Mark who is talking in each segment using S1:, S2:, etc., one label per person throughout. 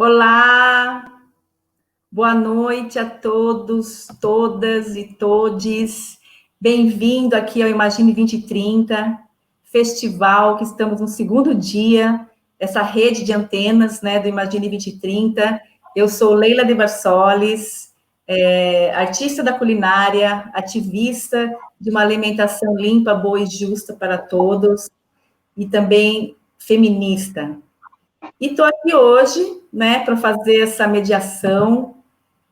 S1: Olá, boa noite a todos, todas e todes. Bem-vindo aqui ao Imagine 2030, festival que estamos no segundo dia, essa rede de antenas, né, do Imagine 2030. Eu sou Leila de Barsolis, artista da culinária, ativista de uma alimentação limpa, boa e justa para todos, e também feminista. E estou aqui hoje, né, para fazer essa mediação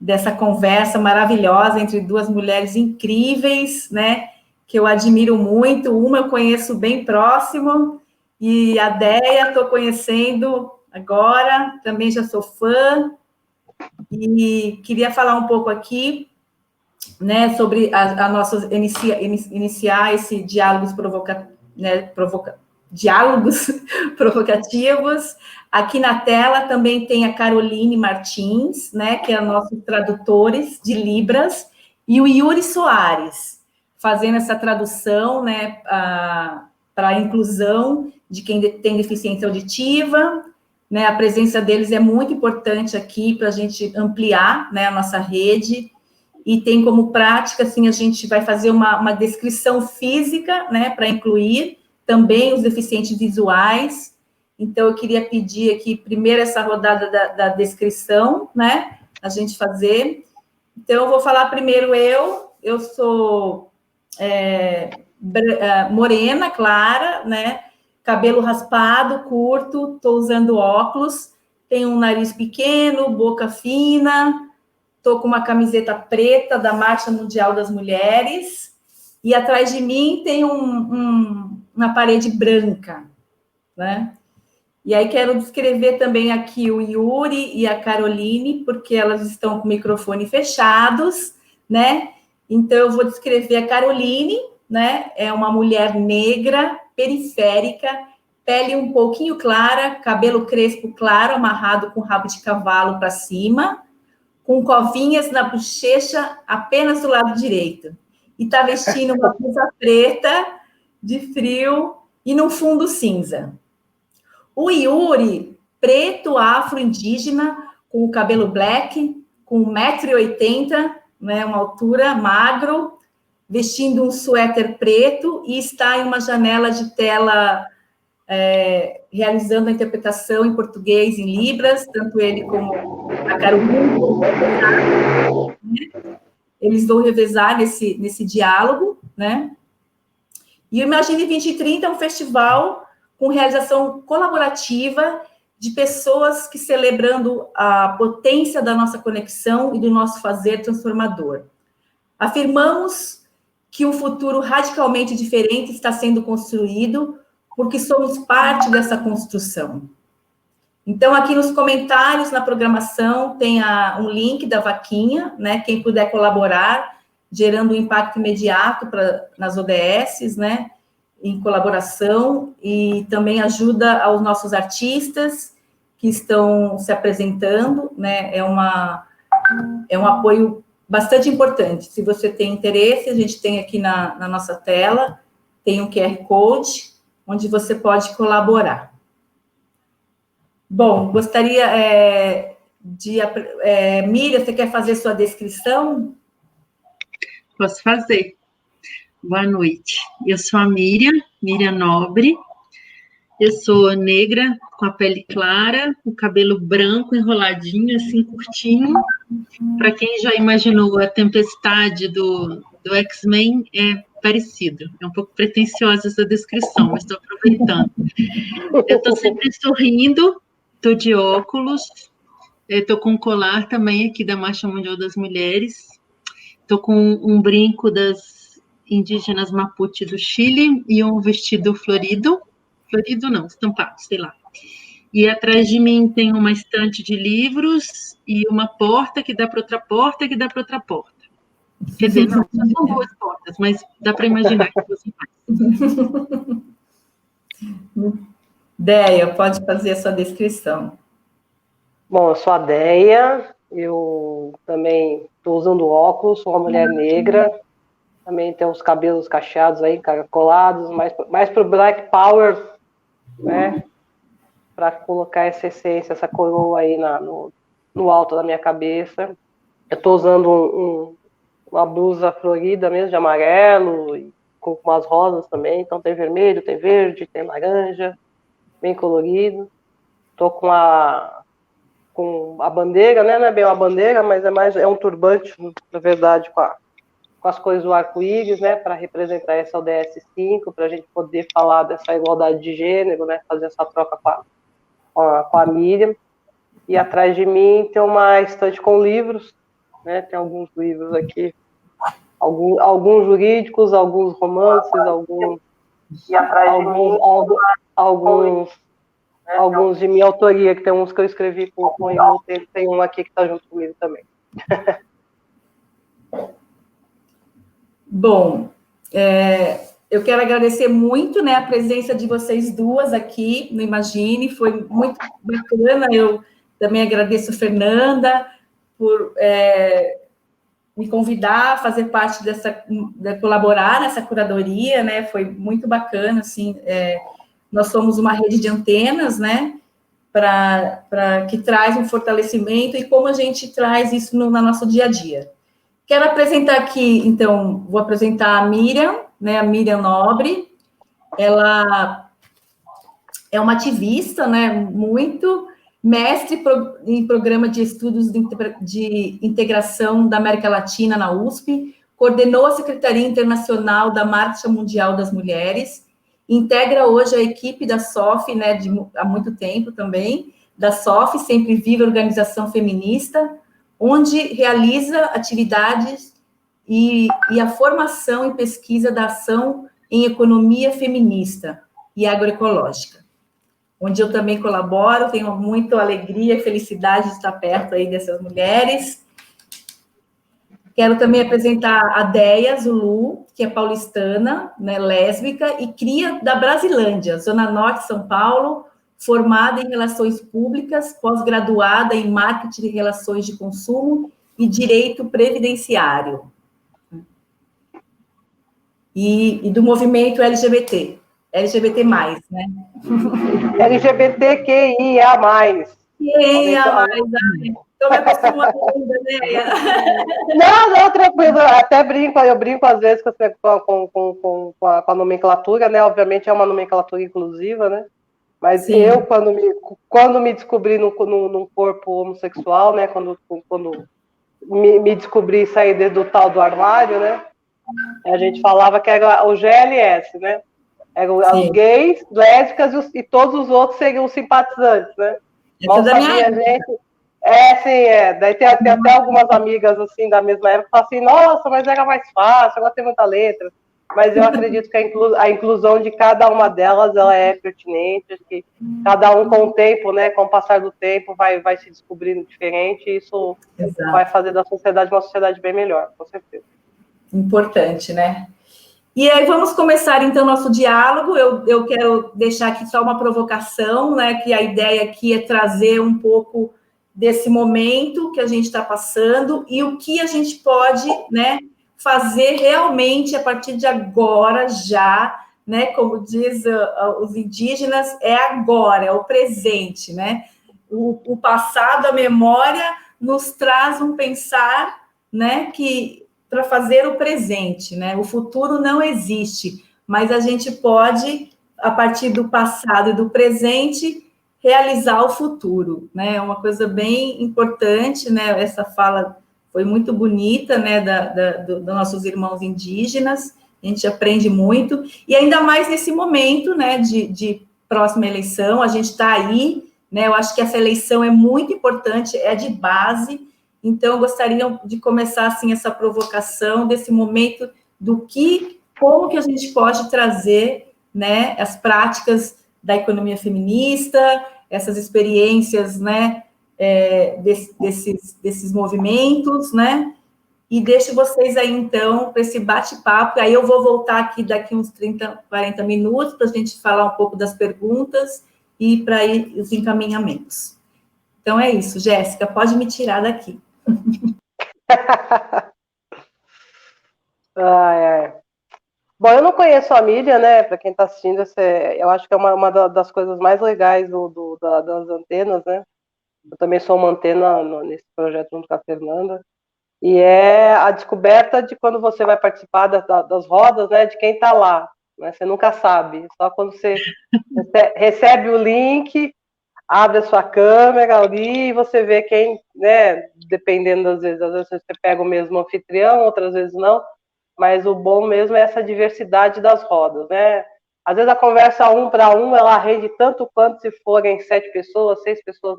S1: dessa conversa maravilhosa entre duas mulheres incríveis, né, que eu admiro muito. Uma eu conheço bem próximo, e a Déia estou conhecendo agora, também já sou fã, e queria falar um pouco aqui, né, sobre a nossa iniciar esse diálogos diálogos provocativos. Aqui na tela também tem a Caroline Martins, né, que é nossos tradutores de Libras, e o Yuri Soares, fazendo essa tradução, né, para a inclusão de quem tem deficiência auditiva, né, a presença deles é muito importante aqui para a gente ampliar, né, a nossa rede. E tem como prática, assim, a gente vai fazer uma descrição física, né, para incluir também os deficientes visuais. Então, eu queria pedir aqui, primeiro, essa rodada da descrição, né, a gente fazer. Então, eu vou falar primeiro eu sou morena, clara, né, cabelo raspado, curto, estou usando óculos, tenho um nariz pequeno, boca fina, estou com uma camiseta preta da Marcha Mundial das Mulheres, e atrás de mim tem uma parede branca, né? E aí quero descrever também aqui o Yuri e a Caroline, porque elas estão com o microfone fechados, né? Então eu vou descrever a Caroline, né? É uma mulher negra, periférica, pele um pouquinho clara, cabelo crespo claro, amarrado com rabo de cavalo para cima, com covinhas na bochecha apenas do lado direito. E está vestindo uma blusa preta de frio e num fundo cinza. O Yuri, preto, afro-indígena, com o cabelo black, com 1,80 m, né, uma altura, magro, vestindo um suéter preto e está em uma janela de tela realizando a interpretação em português, em Libras, tanto ele como a Carolina, eles vão revezar nesse diálogo, né? E o Imagine 2030 é um festival com realização colaborativa de pessoas que celebrando a potência da nossa conexão e do nosso fazer transformador. Afirmamos que um futuro radicalmente diferente está sendo construído porque somos parte dessa construção. Então, aqui nos comentários, na programação, tem um link da vaquinha, né? Quem puder colaborar, gerando um impacto imediato nas ODSs, né? Em colaboração, e também ajuda aos nossos artistas que estão se apresentando, né? É um apoio bastante importante. Se você tem interesse, a gente tem aqui na nossa tela, tem um QR Code, onde você pode colaborar. Bom, gostaria Miriam, você quer fazer sua descrição?
S2: Posso fazer. Boa noite. Eu sou a Miriam Nobre. Eu sou negra, com a pele clara, o cabelo branco, enroladinho, assim, curtinho. Para quem já imaginou a tempestade do X-Men, é parecido. É um pouco pretensiosa essa descrição, mas estou aproveitando. Eu estou sempre sorrindo, estou de óculos, estou com um colar também aqui da Marcha Mundial das Mulheres, estou com um brinco das indígenas Mapuche do Chile e um vestido florido não, estampado, sei lá. E atrás de mim tem uma estante de livros e uma porta que dá para outra porta, que dá para outra porta. Quer dizer, não, só são duas portas, mas dá para imaginar que você faz.
S1: Déia, pode fazer a sua descrição.
S3: Bom, eu sou a Déia, eu também estou usando óculos, sou uma mulher negra, também tenho os cabelos cacheados aí, caracolados, mais para o Black Power, né? para colocar essa essência, essa coroa aí no alto da minha cabeça. Eu estou usando uma blusa florida mesmo, de amarelo, e com umas rosas também. Então tem vermelho, tem verde, tem laranja, bem colorido. Estou com a bandeira, né? Não é bem uma bandeira, mas é um turbante, na verdade, com as cores do arco-íris, né? Para representar essa ODS 5, para a gente poder falar dessa igualdade de gênero, né? Fazer essa troca com a Miriam. E atrás de mim tem uma estante com livros, né? Tem alguns livros aqui, alguns jurídicos, alguns romances, alguns de minha autoria, que tem uns que eu escrevi com o irmão dele, tem um aqui que está junto comigo também.
S1: Bom, eu quero agradecer muito, né, a presença de vocês duas aqui no Imagine, foi muito bacana. Eu também agradeço a Fernanda por me convidar a fazer parte de colaborar nessa curadoria, né, foi muito bacana, assim, nós somos uma rede de antenas, né, que traz um fortalecimento, e como a gente traz isso no nosso dia a dia. Quero apresentar aqui, então, vou apresentar a Miriam, né, a Miriam Nobre. Ela é uma ativista, né, muito mestre em programa de estudos de integração da América Latina na USP, coordenou a Secretaria Internacional da Marcha Mundial das Mulheres, integra hoje a equipe da SOF, né, há muito tempo também, da SOF, Sempre Viva Organização Feminista, onde realiza atividades e a formação e pesquisa da ação em economia feminista e agroecológica, onde eu também colaboro, tenho muita alegria e felicidade de estar perto aí dessas mulheres. Quero também apresentar a Deia Zulu, que é paulistana, né, lésbica, e cria da Brasilândia, Zona Norte de São Paulo, formada em Relações Públicas, pós-graduada em Marketing de Relações de Consumo e Direito Previdenciário. E do movimento LGBT+, né?
S3: LGBTQIA+.
S1: QIA+, estou me acostumando ainda, né?
S3: Não, tranquilo, eu brinco às vezes com a nomenclatura, né? Obviamente é uma nomenclatura inclusiva, né? Mas sim, eu, quando me descobri num corpo homossexual, né? Quando me descobri e saí do tal do armário, né? A gente falava que era o GLS, né? Eram os gays, lésbicas e todos os outros seriam os simpatizantes, né? Mal sabia a gente. Daí tem até algumas amigas assim da mesma época que falam assim, nossa, mas era mais fácil, agora tem muita letra. Mas eu acredito que a inclusão de cada uma delas, ela é pertinente, acho que cada um com o tempo, né, com o passar do tempo, vai se descobrindo diferente, e isso vai fazer da sociedade uma sociedade bem melhor, com certeza.
S1: Importante, né? E aí vamos começar, então, nosso diálogo. Eu quero deixar aqui só uma provocação, né, que a ideia aqui é trazer um pouco desse momento que a gente está passando e o que a gente pode, né, fazer realmente a partir de agora, já, né, como diz os indígenas, é agora, é o presente, né? O passado, a memória, nos traz um pensar, né, para fazer o presente, né? O futuro não existe, mas a gente pode, a partir do passado e do presente, realizar o futuro, né? É uma coisa bem importante, né? Essa fala foi muito bonita, né? Dos nossos irmãos indígenas, a gente aprende muito, e ainda mais nesse momento, né? De próxima eleição, a gente está aí, né? Eu acho que essa eleição é muito importante, é de base. Então, eu gostaria de começar, assim, essa provocação desse momento como que a gente pode trazer, né, as práticas da economia feminista, essas experiências, né, desses movimentos, né, e deixo vocês aí, então, para esse bate-papo, aí eu vou voltar aqui daqui uns 30, 40 minutos, para a gente falar um pouco das perguntas e para ir os encaminhamentos. Então, é isso, Jéssica, pode me tirar daqui.
S3: Ai. Bom, eu não conheço a mídia, né? Para quem está assistindo, eu acho que é uma das coisas mais legais das antenas, né? Eu também sou uma antena nesse projeto junto com a Fernanda. E é a descoberta de quando você vai participar das rodas, né? De quem está lá. Né? Você nunca sabe. Só quando você recebe o link, abre a sua câmera ali e você vê quem, né? Dependendo das vezes. Às vezes você pega o mesmo anfitrião, outras vezes não. Mas o bom mesmo é essa diversidade das rodas, né? Às vezes a conversa 1 para 1, ela rende tanto quanto se forem 7 pessoas, 6 pessoas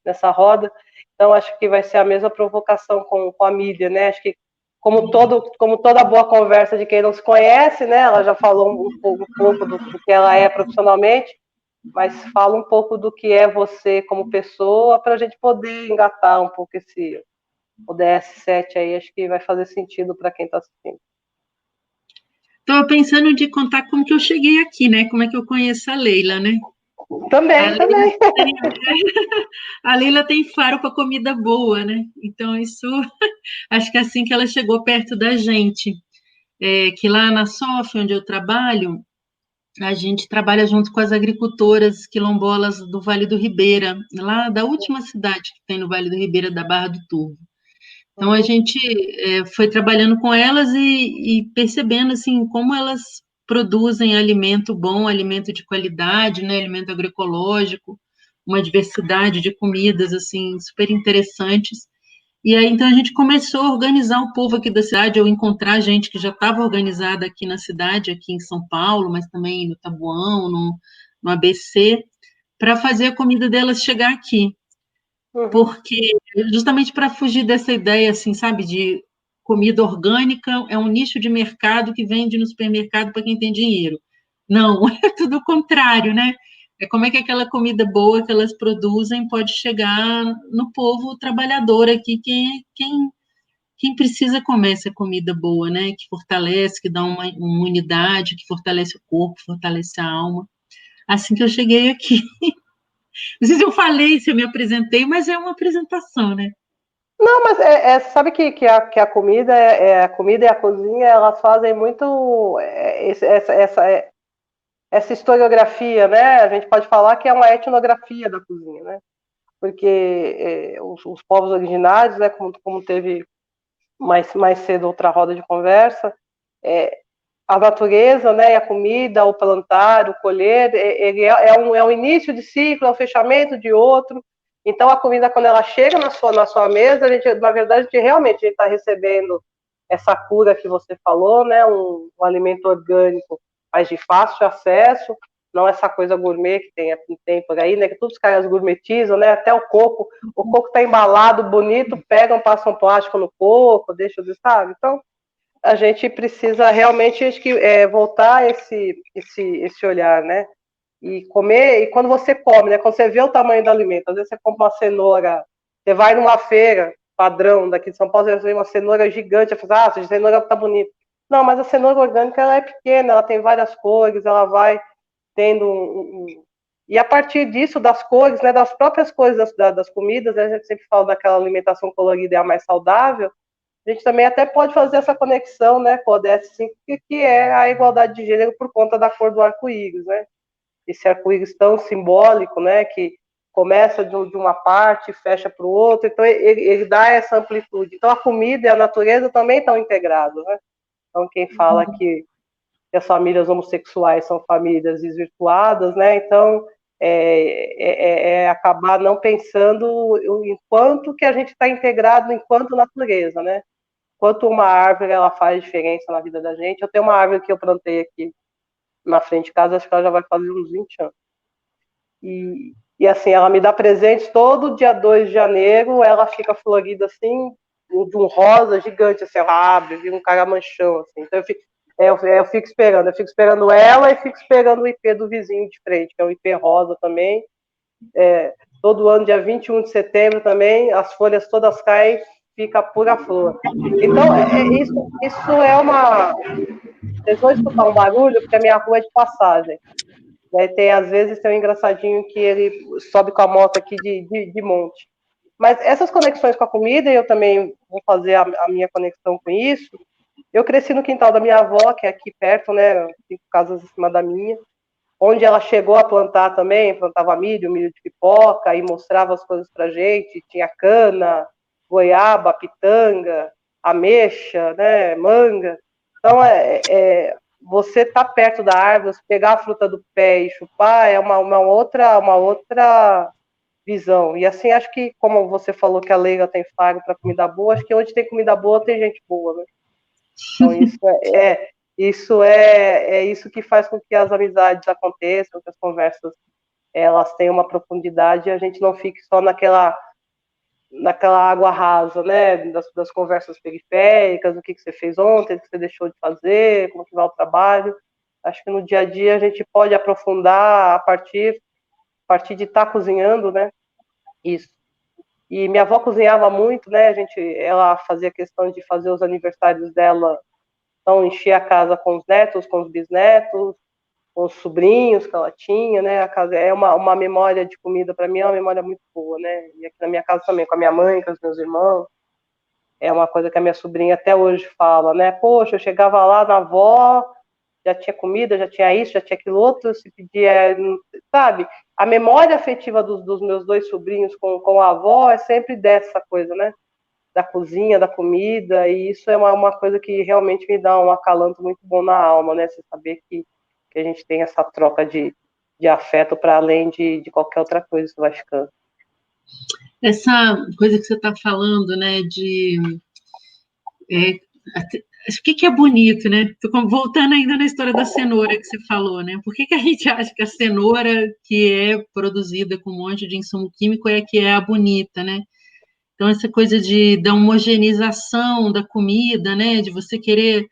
S3: nessa roda. Então, acho que vai ser a mesma provocação com a mídia, né? Acho que, como toda boa conversa de quem não se conhece, né? Ela já falou um pouco do que ela é profissionalmente, mas fala um pouco do que é você como pessoa, para a gente poder engatar um pouco o DS7 aí, acho que vai fazer sentido para quem está assistindo.
S2: Estou pensando de contar como que eu cheguei aqui, né? Como é que eu conheço a Leila, né?
S3: Também.
S2: A Leila tem faro para comida boa, né? Então, isso, acho que é assim que ela chegou perto da gente. Que lá na SOF, onde eu trabalho, a gente trabalha junto com as agricultoras quilombolas do Vale do Ribeira, lá da última cidade que tem no Vale do Ribeira, da Barra do Turvo. Então, a gente foi trabalhando com elas e percebendo, assim, como elas produzem alimento bom, alimento de qualidade, né, alimento agroecológico, uma diversidade de comidas, assim, super interessantes. E aí, então, a gente começou a organizar o povo aqui da cidade, ou encontrar gente que já estava organizada aqui na cidade, aqui em São Paulo, mas também no Taboão, no ABC, para fazer a comida delas chegar aqui. Porque, justamente para fugir dessa ideia, assim, sabe, de comida orgânica é um nicho de mercado que vende no supermercado para quem tem dinheiro. Não, é tudo o contrário, né? É como é que aquela comida boa que elas produzem pode chegar no povo trabalhador aqui, quem precisa comer essa comida boa, né? Que fortalece, que dá uma imunidade, que fortalece o corpo, fortalece a alma. Assim que eu cheguei aqui. Não sei se eu falei, se eu me apresentei, mas é uma apresentação, né?
S3: Não, mas sabe que a comida, a comida e a cozinha, elas fazem muito essa historiografia, né? A gente pode falar que é uma etnografia da cozinha, né? Porque os povos originários, né, como teve mais cedo outra roda de conversa, a natureza, né, a comida, o plantar, o colher, ele é um início de ciclo, é um fechamento de outro. Então, a comida, quando ela chega na sua mesa, na verdade, a gente realmente está recebendo essa cura que você falou, né, um alimento orgânico, mas de fácil acesso, não essa coisa gourmet que tem por aí, né, que todos os caras gourmetizam, né, até o coco está embalado, bonito, pegam, passam plástico no coco, deixam, sabe? Então, a gente precisa realmente, acho que, voltar esse olhar, né? E comer, e quando você come, né? Quando você vê o tamanho do alimento, às vezes você compra uma cenoura, você vai numa feira padrão daqui de São Paulo, você vê uma cenoura gigante, você fala, essa cenoura tá bonita. Não, mas a cenoura orgânica, ela é pequena, ela tem várias cores, ela vai tendo E a partir disso, das cores, né, das próprias cores das comidas, né, a gente sempre fala daquela alimentação colorida é a mais saudável, a gente também até pode fazer essa conexão, né, com o ODS5, que é a igualdade de gênero por conta da cor do arco-íris, né? Esse arco-íris tão simbólico, né, que começa de uma parte e fecha para o outro, então ele dá essa amplitude. Então a comida e a natureza também estão integrados, né? Então quem fala que as famílias homossexuais são famílias desvirtuadas, né? Então acabar não pensando enquanto que a gente está integrado enquanto natureza, né? Quanto uma árvore ela faz diferença na vida da gente. Eu tenho uma árvore que eu plantei aqui na frente de casa, acho que ela já vai fazer uns 20 anos. E assim, ela me dá presentes todo dia 2 de janeiro, ela fica florida assim, de um rosa gigante, assim, ela abre, vira um caramanchão, assim. Então eu fico esperando ela e fico esperando o IP do vizinho de frente, que é o IP rosa também. Todo ano, dia 21 de setembro também, as folhas todas caem, fica pura flor. Então, isso é uma... Vocês vão escutar um barulho, porque a minha rua é de passagem. Às vezes tem um engraçadinho que ele sobe com a moto aqui de monte. Mas essas conexões com a comida, eu também vou fazer a minha conexão com isso, Eu cresci no quintal da minha avó, que é aqui perto, né, 5 casas acima da minha, onde ela chegou a plantar também, plantava milho de pipoca, e mostrava as coisas pra gente, tinha cana, goiaba, pitanga, ameixa, né, manga. Então, você tá perto da árvore, pegar a fruta do pé e chupar é uma outra visão. E assim, acho que, como você falou que a Leila tem faro para comida boa, acho que onde tem comida boa tem gente boa, né? Então, isso que faz com que as amizades aconteçam, que as conversas elas tenham uma profundidade e a gente não fique só naquela água rasa, né? Das conversas periféricas, o que você fez ontem, o que você deixou de fazer, como que vai o trabalho. Acho que no dia a dia a gente pode aprofundar a partir de estar cozinhando, né? Isso. E minha avó cozinhava muito, né? Ela fazia questão de fazer os aniversários dela, então enchia a casa com os netos, com os bisnetos, com os sobrinhos que ela tinha, né? A casa é uma memória de comida para mim, é uma memória muito boa, né? E aqui na minha casa também, com a minha mãe, com os meus irmãos, é uma coisa que a minha sobrinha até hoje fala, né? Poxa, eu chegava lá na avó, já tinha comida, já tinha isso, já tinha aquilo outro, se pedia, sabe? A memória afetiva dos meus 2 sobrinhos com a avó é sempre dessa coisa, né? Da cozinha, da comida, e isso é uma coisa que realmente me dá um acalanto muito bom na alma, né? Você saber que a gente tem essa troca de afeto para além de qualquer outra coisa que vai ficando.
S2: Essa coisa que você está falando, né, o que é bonito, né? Tô voltando ainda na história da cenoura que você falou, né? Por que a gente acha que a cenoura que é produzida com um monte de insumo químico é a que é a bonita, né? Então, essa coisa da homogeneização da comida, né? De você querer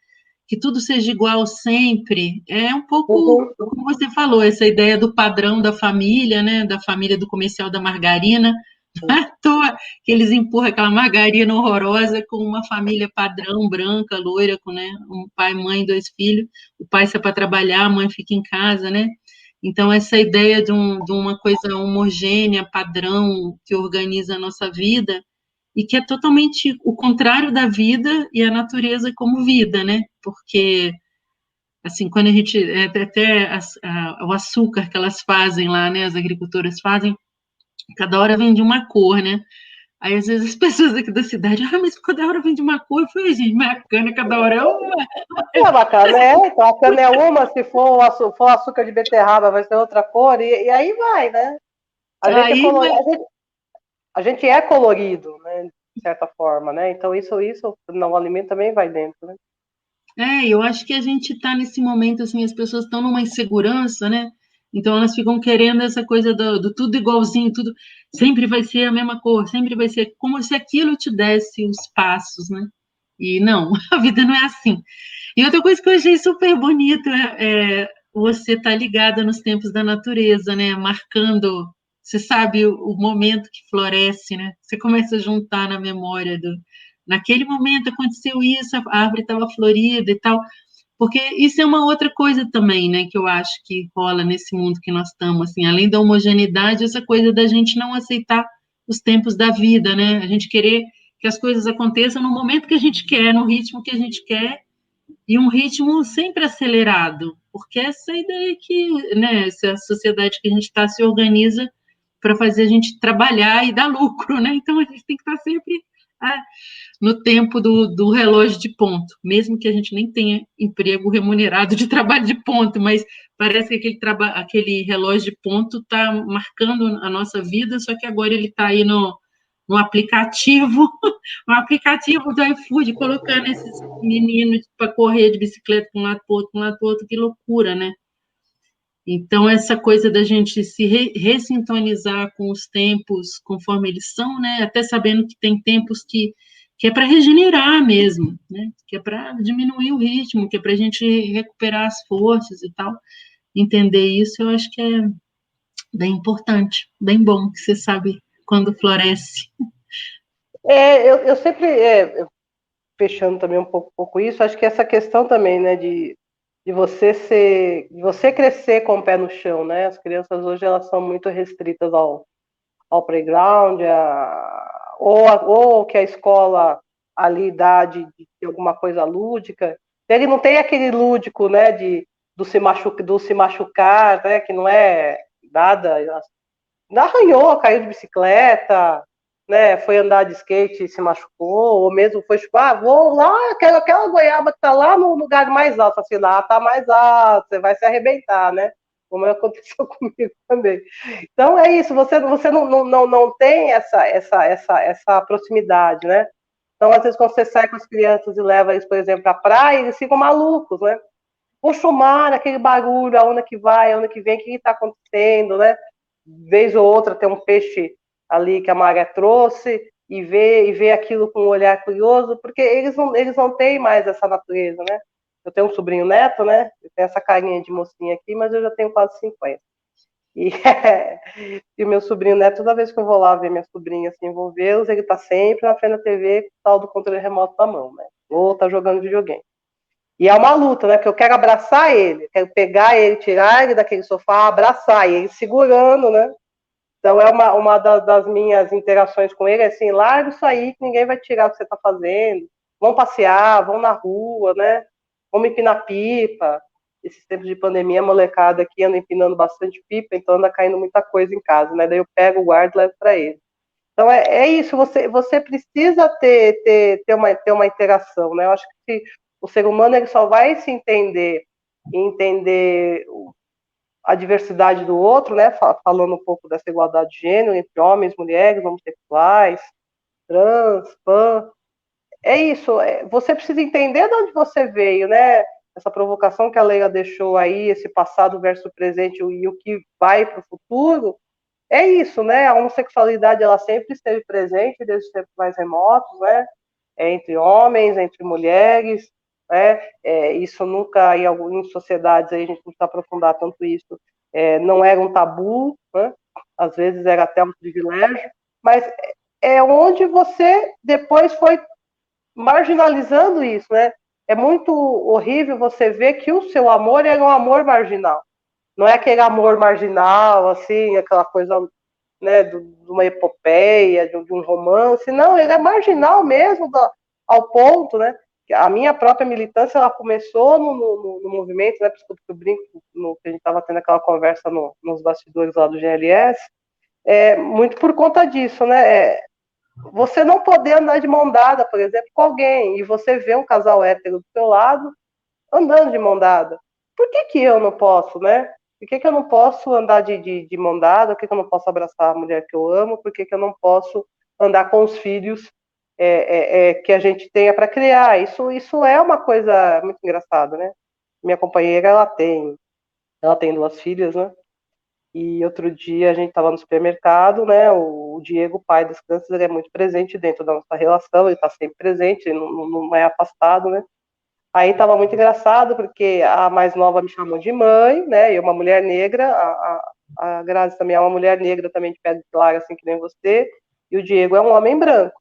S2: que tudo seja igual sempre, é um pouco, como você falou, essa ideia do padrão da família, né? Da família do comercial da margarina. Não é à toa que eles empurram aquela margarina horrorosa com uma família padrão, branca, loira, com, né, um pai, mãe, 2 filhos. O pai sai para trabalhar, a mãe fica em casa, né? Então, essa ideia de uma coisa homogênea, padrão, que organiza a nossa vida, e que é totalmente o contrário da vida e a natureza como vida, né? Porque, assim, quando a gente... Até o açúcar que elas fazem lá, né? As agricultoras fazem, cada hora vem de uma cor, né? Aí, às vezes, as pessoas aqui da cidade, mas cada hora vem de uma cor. Eu falei, gente, mas a cana cada hora é uma.
S3: Bacana, então a cana é uma, se for açúcar de beterraba vai ser outra cor, e aí vai, né? A gente é colorido, né? De certa forma, né? Então isso no alimento também vai dentro, né?
S2: Eu acho que a gente está nesse momento, assim, as pessoas estão numa insegurança, né? Então elas ficam querendo essa coisa do tudo igualzinho, tudo sempre vai ser a mesma cor, sempre vai ser como se aquilo te desse os passos, né? E não, a vida não é assim. E outra coisa que eu achei super bonito é você estar ligada nos tempos da natureza, né? Marcando, você sabe o momento que floresce, né? Você começa a juntar na memória naquele momento aconteceu isso, a árvore estava florida e tal. Porque isso é uma outra coisa também, né, que eu acho que rola nesse mundo que nós estamos, assim, além da homogeneidade, essa coisa da gente não aceitar os tempos da vida, né, a gente querer que as coisas aconteçam no momento que a gente quer, no ritmo que a gente quer, e um ritmo sempre acelerado, porque essa ideia que, né, essa sociedade que a gente está se organiza para fazer a gente trabalhar e dar lucro, né, então a gente tem que estar sempre no tempo do relógio de ponto, mesmo que a gente nem tenha emprego remunerado de trabalho de ponto, mas parece que aquele relógio de ponto está marcando a nossa vida, só que agora ele está aí no aplicativo, um aplicativo do iFood, colocando esses meninos para correr de bicicleta para um lado para o outro, para um lado para o outro, que loucura, né? Então, essa coisa da gente se ressintonizar com os tempos conforme eles são, né? Até sabendo que tem tempos que é para regenerar mesmo, né? Que é para diminuir o ritmo, que é para a gente recuperar as forças e tal. Entender isso, eu acho que é bem importante, bem bom, que você sabe quando floresce.
S3: Eu sempre, fechando também um pouco isso, acho que essa questão também, né, de você crescer com o pé no chão, né? As crianças hoje elas são muito restritas ao playground, ou que a escola ali dá de de alguma coisa lúdica. Ele não tem aquele lúdico, né, do se machucar, né, que não é nada. Arranhou, caiu de bicicleta, né, foi andar de skate e se machucou, ou mesmo foi tipo, vou lá, aquela goiaba que tá lá no lugar mais alto, assim, lá tá mais alto, você vai se arrebentar, né? Como aconteceu comigo também. Então é isso, você não tem essa proximidade, né? Então, às vezes, quando você sai com as crianças e leva eles, por exemplo, para a praia, eles ficam malucos, né? Puxa o mar, aquele barulho, aonde que vai, aonde que vem, o que está acontecendo, né? Vez ou outra tem um peixe ali que a maré trouxe e vê aquilo com um olhar curioso, porque eles não têm mais essa natureza, né? Eu tenho um sobrinho neto, né? Eu tenho essa carinha de mocinha aqui, mas eu já tenho quase 50. E, e o meu sobrinho neto, toda vez que eu vou lá ver minha sobrinha assim, vou vê-los, ele tá sempre na frente da TV com o tal do controle remoto na mão, né? Ou tá jogando videogame. E é uma luta, né? Porque eu quero abraçar ele, quero pegar ele, tirar ele daquele sofá, abraçar, e ele segurando, né? Então é uma das minhas interações com ele, é assim, larga isso aí que ninguém vai tirar o que você tá fazendo. Vão passear, vão na rua, né? Vamos empinar pipa. Esses tempos de pandemia, a molecada aqui anda empinando bastante pipa, então anda caindo muita coisa em casa, né? Daí eu pego, guardo e levo para ele. Então é isso, você precisa ter uma interação, né? Eu acho que o ser humano ele só vai se entender a diversidade do outro, né? Falando um pouco dessa igualdade de gênero entre homens, mulheres, homossexuais, trans, pan. É isso, você precisa entender de onde você veio, né? Essa provocação que a Leila deixou aí, esse passado versus presente e o que vai para o futuro, é isso, né? A homossexualidade ela sempre esteve presente desde os tempos mais remotos, né? Entre homens, entre mulheres, né? Isso nunca, em algumas sociedades, aí a gente não precisa aprofundar tanto isso, não era um tabu, né? Às vezes era até um privilégio, mas é onde você depois foi marginalizando isso, né? É muito horrível você ver que o seu amor é um amor marginal. Não é aquele amor marginal, assim, aquela coisa, né, de uma epopeia, de um romance. Não, ele é marginal mesmo, ao ponto, né? A minha própria militância, ela começou no movimento, né? Desculpa que eu brinco, que a gente estava tendo aquela conversa nos bastidores lá do GLS, muito por conta disso, né? Você não poder andar de mão dada, por exemplo, com alguém, e você vê um casal hétero do seu lado andando de mão dada. Por que eu não posso, né? Por que eu não posso andar de mão dada? Por que eu não posso abraçar a mulher que eu amo? Por que eu não posso andar com os filhos que a gente tenha para criar? Isso é uma coisa muito engraçada, né? Minha companheira, ela tem 2 filhas, né? E outro dia a gente estava no supermercado, né? O Diego, o pai das crianças, ele é muito presente dentro da nossa relação, ele está sempre presente, ele não é afastado, né? Aí estava muito engraçado, porque a mais nova me chamou de mãe, né? Eu, uma mulher negra, a Grazi também é uma mulher negra, também de pele clara, assim que nem você, e o Diego é um homem branco.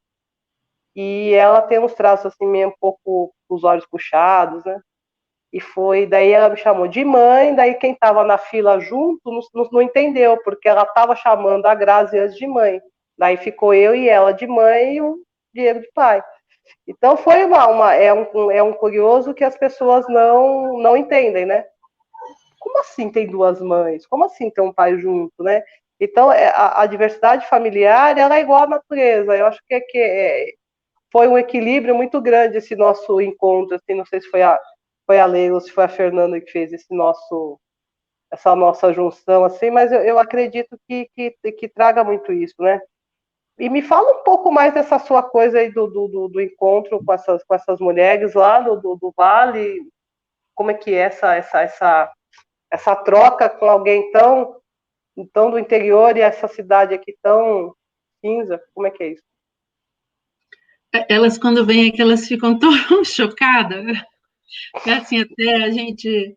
S3: E ela tem uns traços assim, meio um pouco os olhos puxados, né? Daí ela me chamou de mãe, daí quem estava na fila junto não entendeu, porque ela estava chamando a Grazi antes de mãe. Daí ficou eu e ela de mãe e o Diego de pai. Então foi um curioso que as pessoas não entendem, né? Como assim tem 2 mães? Como assim tem um pai junto, né? Então a diversidade familiar ela é igual à natureza. Eu acho que foi um equilíbrio muito grande esse nosso encontro. Assim, não sei se foi a Leila ou se foi a Fernanda que fez essa nossa junção, assim, mas eu acredito que traga muito isso, né? E me fala um pouco mais dessa sua coisa aí do encontro com essas mulheres lá do Vale, como é que é essa troca com alguém tão do interior e essa cidade aqui tão cinza, como é que é isso?
S2: Elas, quando vêm aqui, elas ficam tão chocadas. É assim, até a gente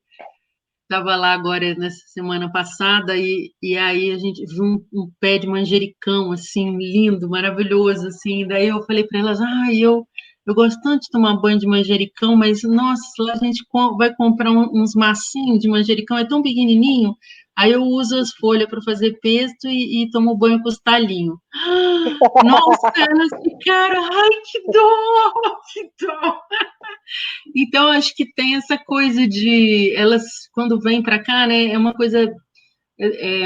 S2: estava lá agora, nessa semana passada, e aí a gente viu um pé de manjericão, assim, lindo, maravilhoso, assim. Daí eu falei para elas, eu gosto tanto de tomar banho de manjericão, mas, nossa, lá a gente vai comprar uns massinhos de manjericão, é tão pequenininho, Aí eu uso as folhas para fazer pesto e tomo banho com os talinhos. Nossa, elas ficaram, ai, que dó, que dó. Então, acho que tem essa coisa de elas, quando vêm para cá, né, é uma coisa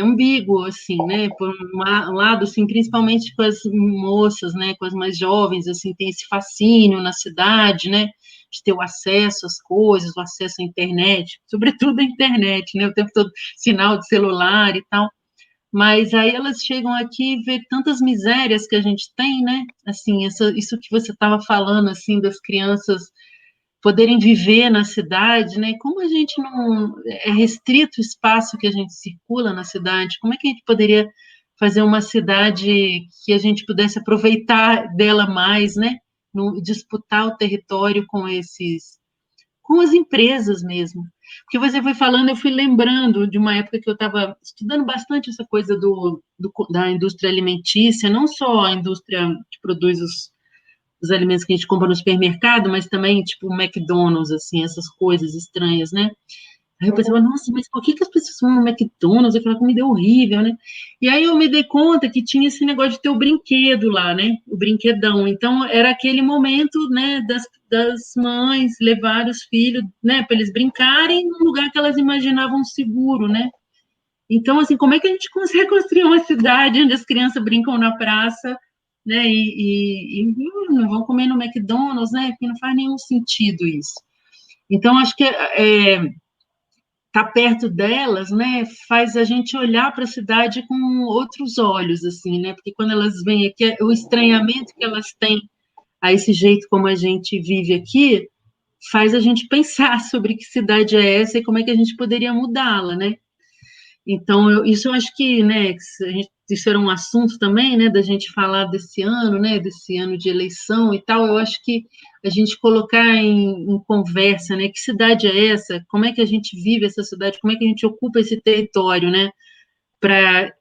S2: ambíguo, assim, né, por um lado, assim, principalmente com as moças, né, com as mais jovens, assim, tem esse fascínio na cidade, né, de ter o acesso às coisas, o acesso à internet, sobretudo à internet, né, o tempo todo sinal de celular e tal, mas aí elas chegam aqui e vê tantas misérias que a gente tem, né, assim, isso que você estava falando, assim, das crianças poderem viver na cidade, né? Como a gente não é restrito o espaço que a gente circula na cidade, como é que a gente poderia fazer uma cidade que a gente pudesse aproveitar dela mais, né? Disputar o território com as empresas mesmo. Porque você foi falando, eu fui lembrando de uma época que eu estava estudando bastante essa coisa da indústria alimentícia, não só a indústria que produz os alimentos que a gente compra no supermercado, mas também, tipo, o McDonald's, assim, essas coisas estranhas, né? Aí eu pensava, nossa, mas por que as pessoas vão no McDonald's? Aquela comida é horrível, né? E aí eu me dei conta que tinha esse negócio de ter o brinquedo lá, né? O brinquedão. Então, era aquele momento, né, das mães levar os filhos, né, para eles brincarem num lugar que elas imaginavam seguro, né? Então, assim, como é que a gente consegue construir uma cidade onde as crianças brincam na praça, né, e não vão comer no McDonald's, né, porque não faz nenhum sentido isso. Então, acho que tá perto delas, né, faz a gente olhar para a cidade com outros olhos, assim, né, porque quando elas vêm aqui, o estranhamento que elas têm a esse jeito como a gente vive aqui, faz a gente pensar sobre que cidade é essa e como é que a gente poderia mudá-la, né. Então, isso eu acho que, né, isso era um assunto também, né, da gente falar desse ano, né, desse ano de eleição e tal, eu acho que a gente colocar em conversa, né, que cidade é essa, como é que a gente vive essa cidade, como é que a gente ocupa esse território, né, para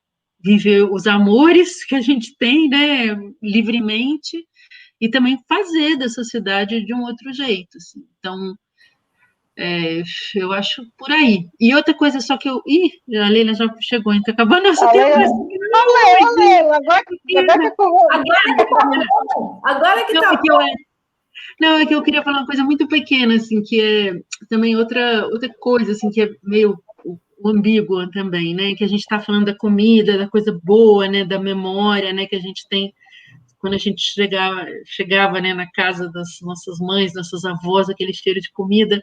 S2: viver os amores que a gente tem, né, livremente, e também fazer dessa cidade de um outro jeito, assim. Então, eu acho por aí. E outra coisa, só que eu. Ih, a Leila já chegou, então acabou nosso tempo.
S3: Leila, agora que
S1: agora que tá bom.
S2: Não, é que eu queria falar uma coisa muito pequena, assim, que é também outra coisa, assim, que é meio ambígua também, né? Que a gente está falando da comida, da coisa boa, né? Da memória, né? Que a gente tem quando a gente chegava, né, na casa das nossas mães, nossas avós, aquele cheiro de comida.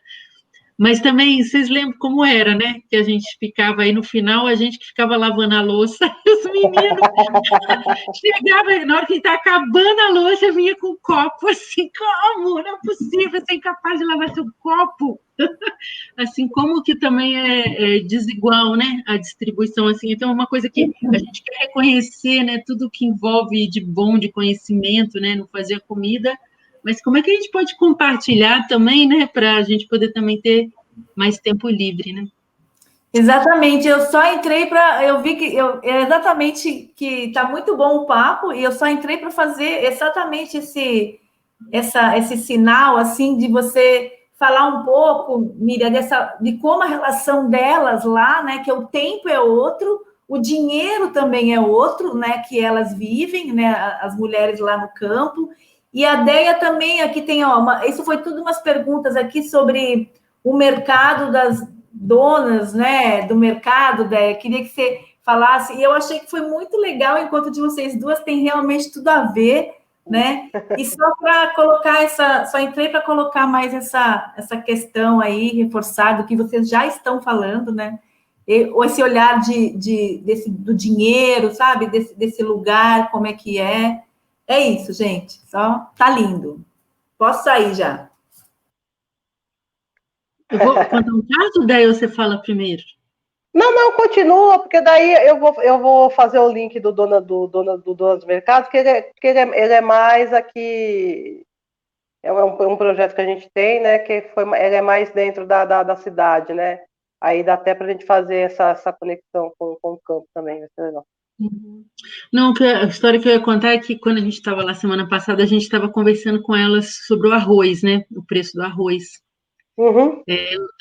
S2: Mas também, vocês lembram como era, né? Que a gente ficava aí no final, a gente que ficava lavando a louça, e os meninos chegavam, na hora que está acabando a louça, vinha com um copo, assim, como? Não é possível, você é incapaz de lavar seu copo. Assim, como que também é desigual, né? A distribuição, assim. Então, é uma coisa que a gente quer reconhecer, né? Tudo que envolve de bom, de conhecimento, né? No fazer a comida, mas como é que a gente pode compartilhar também, né, para a gente poder também ter mais tempo livre, né?
S1: Exatamente, eu só entrei para. Eu vi que exatamente que está muito bom o papo, e eu só entrei para fazer exatamente esse sinal assim de você falar um pouco, Miriam, de como a relação delas lá, né? Que o tempo é outro, o dinheiro também é outro, né? Que elas vivem, né? As mulheres lá no campo. E a Deia também, aqui tem, isso foi tudo umas perguntas aqui sobre o mercado das donas, né, do mercado, Deia. Queria que você falasse, e eu achei que foi muito legal, enquanto de vocês duas tem realmente tudo a ver, né, e só para colocar só entrei para colocar mais essa questão aí, reforçado, que vocês já estão falando, né, ou esse olhar do dinheiro, sabe, desse lugar, como é que é. É isso, gente. Só tá lindo. Posso sair já.
S2: Eu vou contar um caso, daí você fala primeiro.
S3: Não, continua, porque daí eu vou fazer o link do dono do mercado, que ele é mais aqui. É um projeto que a gente tem, né? Ele é mais dentro da cidade, né? Aí dá até para a gente fazer essa conexão com o campo também, vai ser legal.
S2: Não, a história que eu ia contar é que quando a gente estava lá semana passada, a gente estava conversando com elas sobre o arroz, né? O preço do arroz.
S3: Uhum.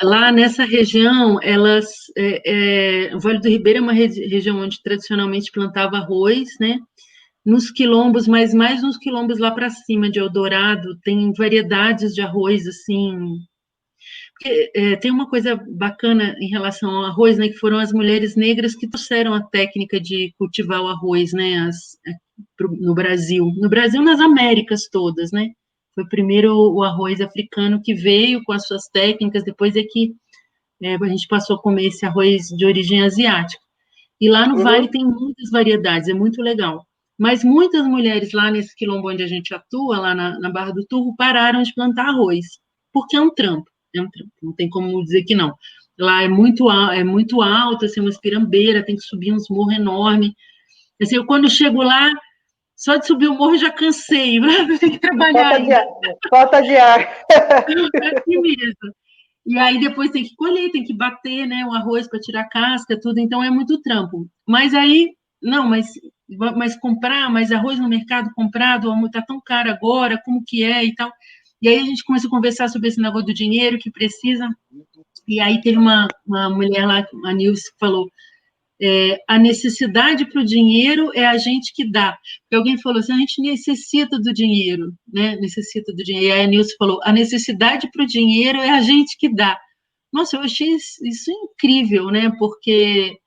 S2: Lá nessa região, o Vale do Ribeira é uma região onde tradicionalmente plantava arroz, né? Nos quilombos, mas mais nos quilombos lá para cima de Eldorado, tem variedades de arroz, assim. Tem uma coisa bacana em relação ao arroz, né? Que foram as mulheres negras que trouxeram a técnica de cultivar o arroz, né? No Brasil. No Brasil, nas Américas todas, né? Foi primeiro o arroz africano que veio com as suas técnicas, depois é que a gente passou a comer esse arroz de origem asiática. E lá no Vale tem muitas variedades, é muito legal. Mas muitas mulheres lá nesse quilombo onde a gente atua, lá na Barra do Turvo, pararam de plantar arroz, porque é um trampo, não tem como dizer que não. Lá é muito alto, assim, uma espirambeira, tem que subir uns morros enormes. Assim, quando eu chego lá, só de subir o morro eu já cansei, tem que trabalhar ainda.
S3: Falta de ar.
S2: É assim mesmo. E aí depois tem que colher, tem que bater, né, o arroz para tirar a casca, tudo, então é muito trampo. Mas aí, não, mas comprar, mais arroz no mercado comprado, tá tão caro agora, como que é e tal. E aí a gente começou a conversar sobre esse negócio do dinheiro que precisa. E aí teve uma mulher lá, a Nilce, que falou: a necessidade para o dinheiro é a gente que dá. Porque alguém falou assim, a gente necessita do dinheiro, né? Necessita do dinheiro. E aí a Nilce falou, a necessidade para o dinheiro é a gente que dá. Nossa, eu achei isso incrível, né? Porque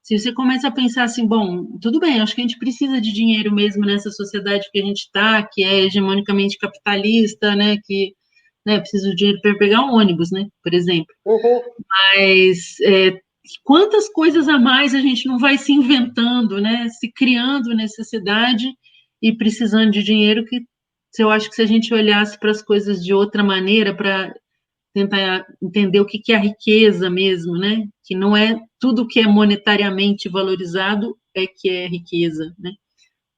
S2: se você começa a pensar assim, bom, tudo bem, acho que a gente precisa de dinheiro mesmo nessa sociedade que a gente está, que é hegemonicamente capitalista, né? Que precisa de dinheiro para pegar um ônibus, né? Por exemplo.
S3: Uhum.
S2: Mas quantas coisas a mais a gente não vai se inventando, né? Se criando necessidade e precisando de dinheiro que eu acho que se a gente olhasse para as coisas de outra maneira, para tentar entender o que é a riqueza mesmo, né? Que não é tudo que é monetariamente valorizado que é riqueza, né?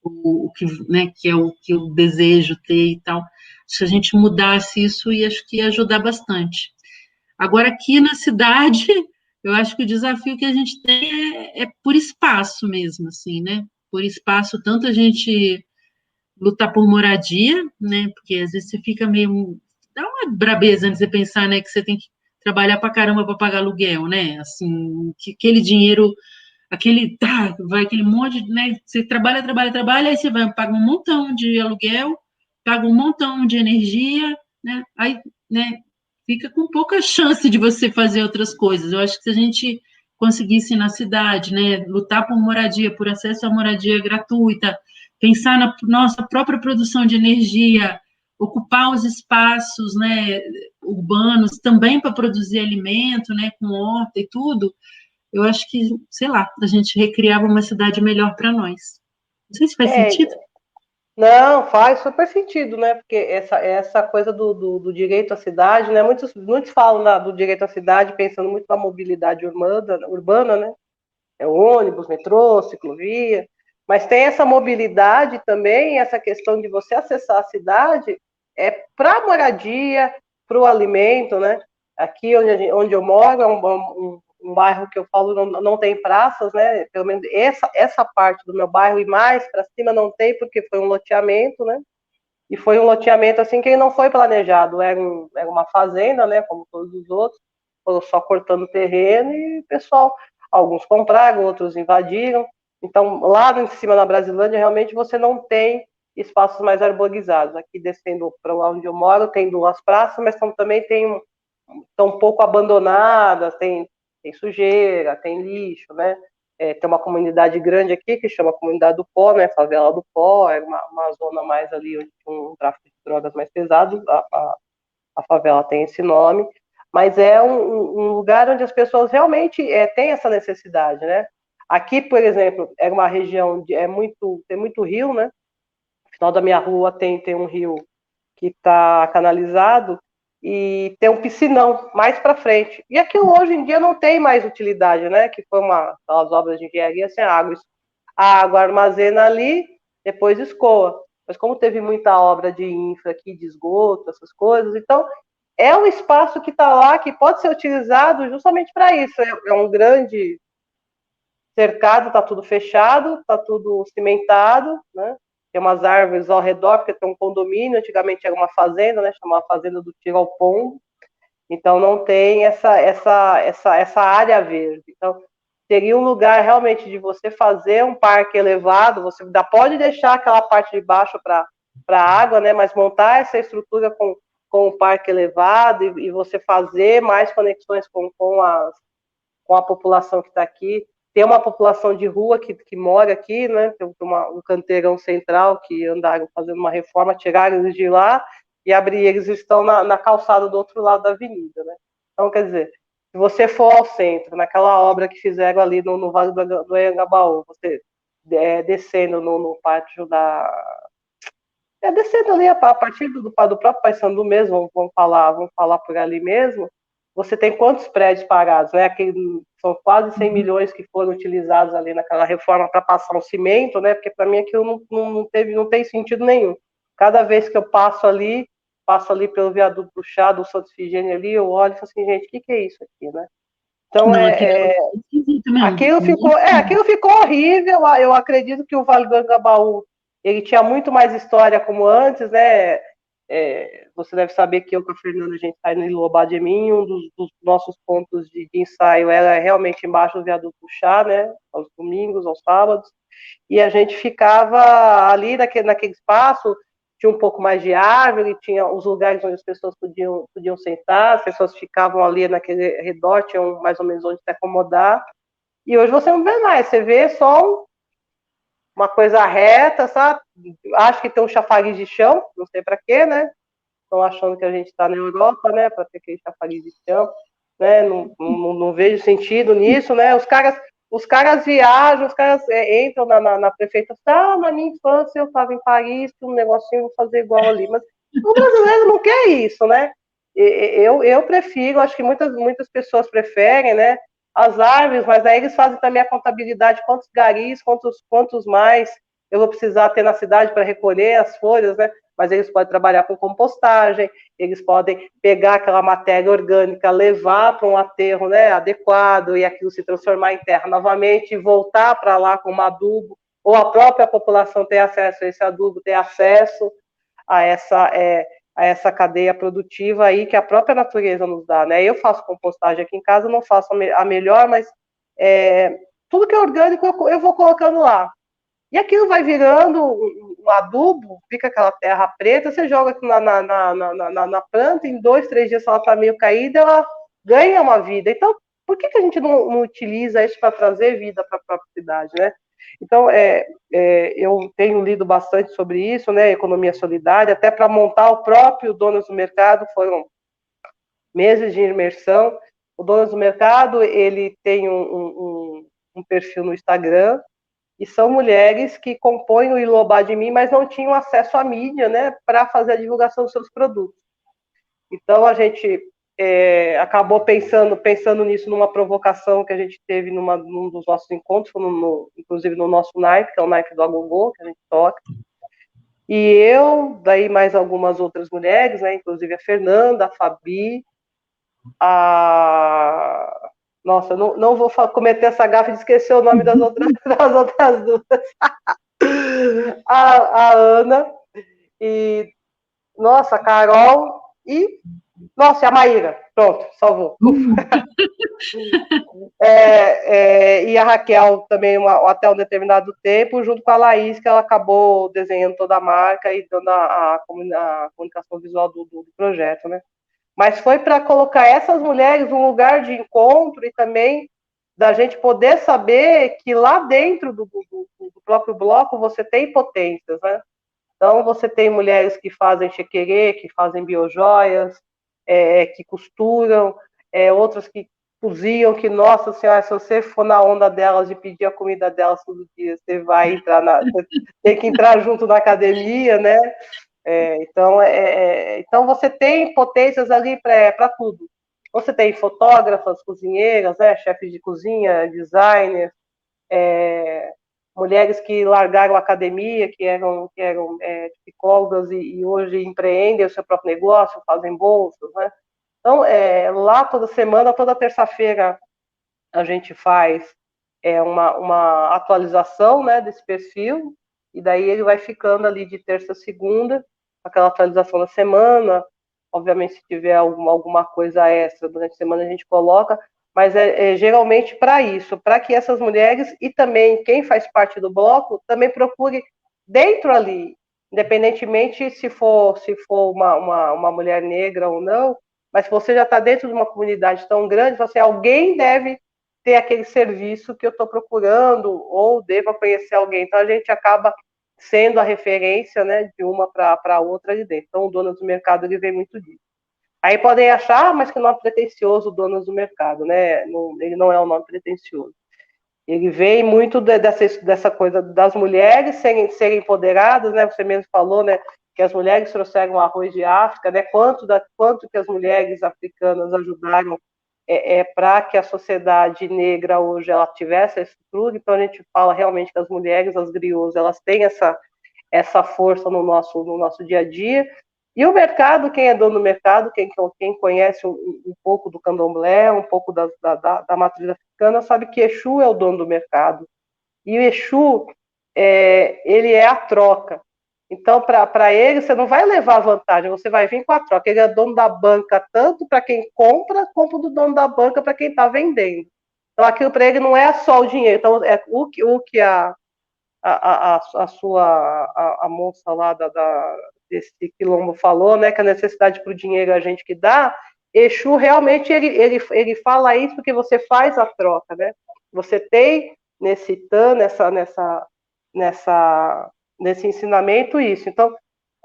S2: O que, né, que é o que eu desejo ter e tal. Se a gente mudasse isso, acho que ia ajudar bastante. Agora, aqui na cidade, eu acho que o desafio que a gente tem é por espaço mesmo, assim, né? Por espaço, tanto a gente lutar por moradia, né? Porque às vezes você fica meio. Dá uma brabeza de você pensar, né? Que você tem que trabalhar pra caramba para pagar aluguel, né? Assim, que aquele dinheiro, vai aquele monte, né? Você trabalha, aí você vai, paga um montão de aluguel, paga um montão de energia, né? Aí, né? Fica com pouca chance de você fazer outras coisas. Eu acho que se a gente conseguisse na cidade, né, lutar por moradia, por acesso à moradia gratuita, pensar na nossa própria produção de energia, ocupar os espaços, né, urbanos também para produzir alimento, né, com horta e tudo, eu acho que, sei lá, a gente recriava uma cidade melhor para nós. Não sei se faz sentido.
S3: Não, faz super sentido, né? Porque essa coisa do direito à cidade, né? Muitos falam do direito à cidade pensando muito na mobilidade urbana, né? É ônibus, metrô, ciclovia, mas tem essa mobilidade também, essa questão de você acessar a cidade para moradia, para o alimento, né? Aqui onde eu moro é um bairro que eu falo não tem praças, né? Pelo menos essa parte do meu bairro e mais para cima não tem porque foi um loteamento, né? E foi um loteamento assim que não foi planejado, era uma fazenda, né? Como todos os outros, foram só cortando terreno e o pessoal, alguns compraram, outros invadiram. Então lá em cima na Brasilândia realmente você não tem espaços mais arborizados. Aqui descendo para onde eu moro tem 2 praças, mas também estão um pouco abandonadas, tem sujeira, tem lixo, né? Tem uma comunidade grande aqui que chama Comunidade do Pó, né? Favela do Pó, é uma zona mais ali onde tem um tráfico de drogas mais pesado, a favela tem esse nome, mas é um lugar onde as pessoas realmente têm essa necessidade, né? Aqui, por exemplo, é uma região tem muito rio, né? No final da minha rua tem um rio que está canalizado e tem um piscinão mais para frente. E aquilo hoje em dia não tem mais utilidade, né? Que foi aquelas obras de engenharia sem água. A água armazena ali, depois escoa. Mas como teve muita obra de infra aqui, de esgoto, essas coisas, então é um espaço que está lá, que pode ser utilizado justamente para isso. É um grande cercado, está tudo fechado, está tudo cimentado, né? Tem umas árvores ao redor, porque tem um condomínio, antigamente era uma fazenda, né? Chamava Fazenda do Tiro ao Pombo. Então não tem essa área verde. Então seria um lugar realmente de você fazer um parque elevado, você ainda pode deixar aquela parte de baixo para a água, né, mas montar essa estrutura com o parque elevado e você fazer mais conexões com a população que está aqui. Tem uma população de rua que mora aqui, né? Tem um canteirão central que andaram fazendo uma reforma, tiraram eles de lá e eles estão na calçada do outro lado da avenida, né? Então, quer dizer, se você for ao centro, naquela obra que fizeram ali no Vale do Anhangabaú, você descendo no pátio descendo ali a partir do próprio Paissandu mesmo, vamos falar por ali mesmo, você tem quantos prédios parados, né? São quase 100 milhões que foram utilizados ali naquela reforma para passar um cimento, né? Porque para mim aquilo não tem sentido nenhum. Cada vez que eu passo ali pelo viaduto do Chá, do Santo Ifigênia ali, eu olho e falo assim, gente, o que é isso aqui, né? Então, aquilo ficou horrível. Eu acredito que o Vale do Anhangabaú ele tinha muito mais história como antes, né? Você deve saber que eu com a Fernanda, a gente está no Ilobá de Mim, um dos nossos pontos de ensaio era realmente embaixo do viaduto do Chá, né? Aos domingos, aos sábados, e a gente ficava ali naquele espaço, tinha um pouco mais de árvore, tinha os lugares onde as pessoas podiam sentar, as pessoas ficavam ali naquele redor, tinham mais ou menos onde se acomodar, e hoje você não vê mais, você vê só uma coisa reta, sabe? Acho que tem um chafariz de chão, não sei para quê, né? Estão achando que a gente está na Europa, né? Para ter aquele chafariz de chão, né? Não vejo sentido nisso, né? Os caras viajam, os caras entram na prefeitura, na minha infância eu estava em Paris, um negocinho, vou fazer igual ali. Mas o brasileiro não quer isso, né? Eu prefiro, acho que muitas pessoas preferem, né? As árvores, mas aí eles fazem também a contabilidade, quantos garis, quantos mais eu vou precisar ter na cidade para recolher as folhas, né? Mas eles podem trabalhar com compostagem, eles podem pegar aquela matéria orgânica, levar para um aterro, né, adequado, e aquilo se transformar em terra novamente, e voltar para lá como adubo, ou a própria população ter acesso a esse adubo, ter acesso a essa cadeia produtiva aí que a própria natureza nos dá, né? Eu faço compostagem aqui em casa, não faço a melhor, mas tudo que é orgânico eu vou colocando lá. E aquilo vai virando um adubo, fica aquela terra preta, você joga aquilo na planta, em 2, 3 dias, se ela está meio caída, ela ganha uma vida. Então, por que a gente não utiliza isso para trazer vida para a própria cidade, né? Então, eu tenho lido bastante sobre isso, né, economia solidária, até para montar o próprio Donos do Mercado, foram meses de imersão. O Donos do Mercado, ele tem um perfil no Instagram, e são mulheres que compõem o Ilobá de Mim, mas não tinham acesso à mídia, né, para fazer a divulgação dos seus produtos. Então, a gente acabou pensando nisso numa provocação que a gente teve num dos nossos encontros, inclusive no nosso naipe, que é o naipe do Agogô, que a gente toca. E eu, daí mais algumas outras mulheres, né, inclusive a Fernanda, a Fabi, Nossa, não vou cometer essa gafe de esquecer o nome das outras duas. A Ana e... Nossa, a Carol e... Nossa, e a Maíra. Pronto, salvou. E a Raquel também, até um determinado tempo, junto com a Laís, que ela acabou desenhando toda a marca e dando a comunicação visual do projeto, né? Mas foi para colocar essas mulheres num lugar de encontro e também da gente poder saber que lá dentro do próprio bloco você tem potências, né? Então, você tem mulheres que fazem chequerê, que fazem biojoias, que costuram, outras que cozinham, que, nossa senhora, se você for na onda delas de pedir a comida delas todo dia, você vai entrar tem que entrar junto na academia, né? Então, você tem potências ali para tudo. Você tem fotógrafas, cozinheiras, né, chefes de cozinha, designers, mulheres que largaram a academia, que eram psicólogas e hoje empreendem o seu próprio negócio, fazem bolsas, né? Então, lá toda semana, toda terça-feira, a gente faz uma atualização, né, desse perfil, e daí ele vai ficando ali de terça a segunda, aquela atualização da semana, obviamente se tiver alguma coisa extra durante a semana a gente coloca, mas é geralmente para isso, para que essas mulheres e também quem faz parte do bloco também procure dentro ali, independentemente se for uma mulher negra ou não, mas se você já está dentro de uma comunidade tão grande, alguém deve ter aquele serviço que eu estou procurando ou deva conhecer alguém. Então a gente acaba sendo a referência, né, de uma para a outra ali dentro. Então o dono do mercado ele vem muito disso. Aí podem achar, mas que nome pretencioso, donos do mercado, né? Ele não é um nome pretencioso. Ele vem muito dessa coisa das mulheres serem empoderadas, né? Você mesmo falou, né? Que as mulheres trouxeram arroz de África, né? Quanto que as mulheres africanas ajudaram para que a sociedade negra hoje ela tivesse essa estrutura. Então a gente fala realmente que as mulheres, as griots, elas têm essa força no nosso dia a dia. E o mercado, quem é dono do mercado, quem conhece um pouco do candomblé, um pouco da matriz africana, sabe que Exu é o dono do mercado. E o Exu, ele é a troca. Então, para ele, você não vai levar vantagem, você vai vir com a troca. Ele é dono da banca tanto para quem compra, como do dono da banca para quem está vendendo. Então, aquilo para ele não é só o dinheiro. Então, é o que a moça lá desse quilombo falou, né, que a necessidade para o dinheiro é a gente que dá. Exu realmente ele fala isso porque você faz a troca, né? Você tem nesse nesse ensinamento isso. Então,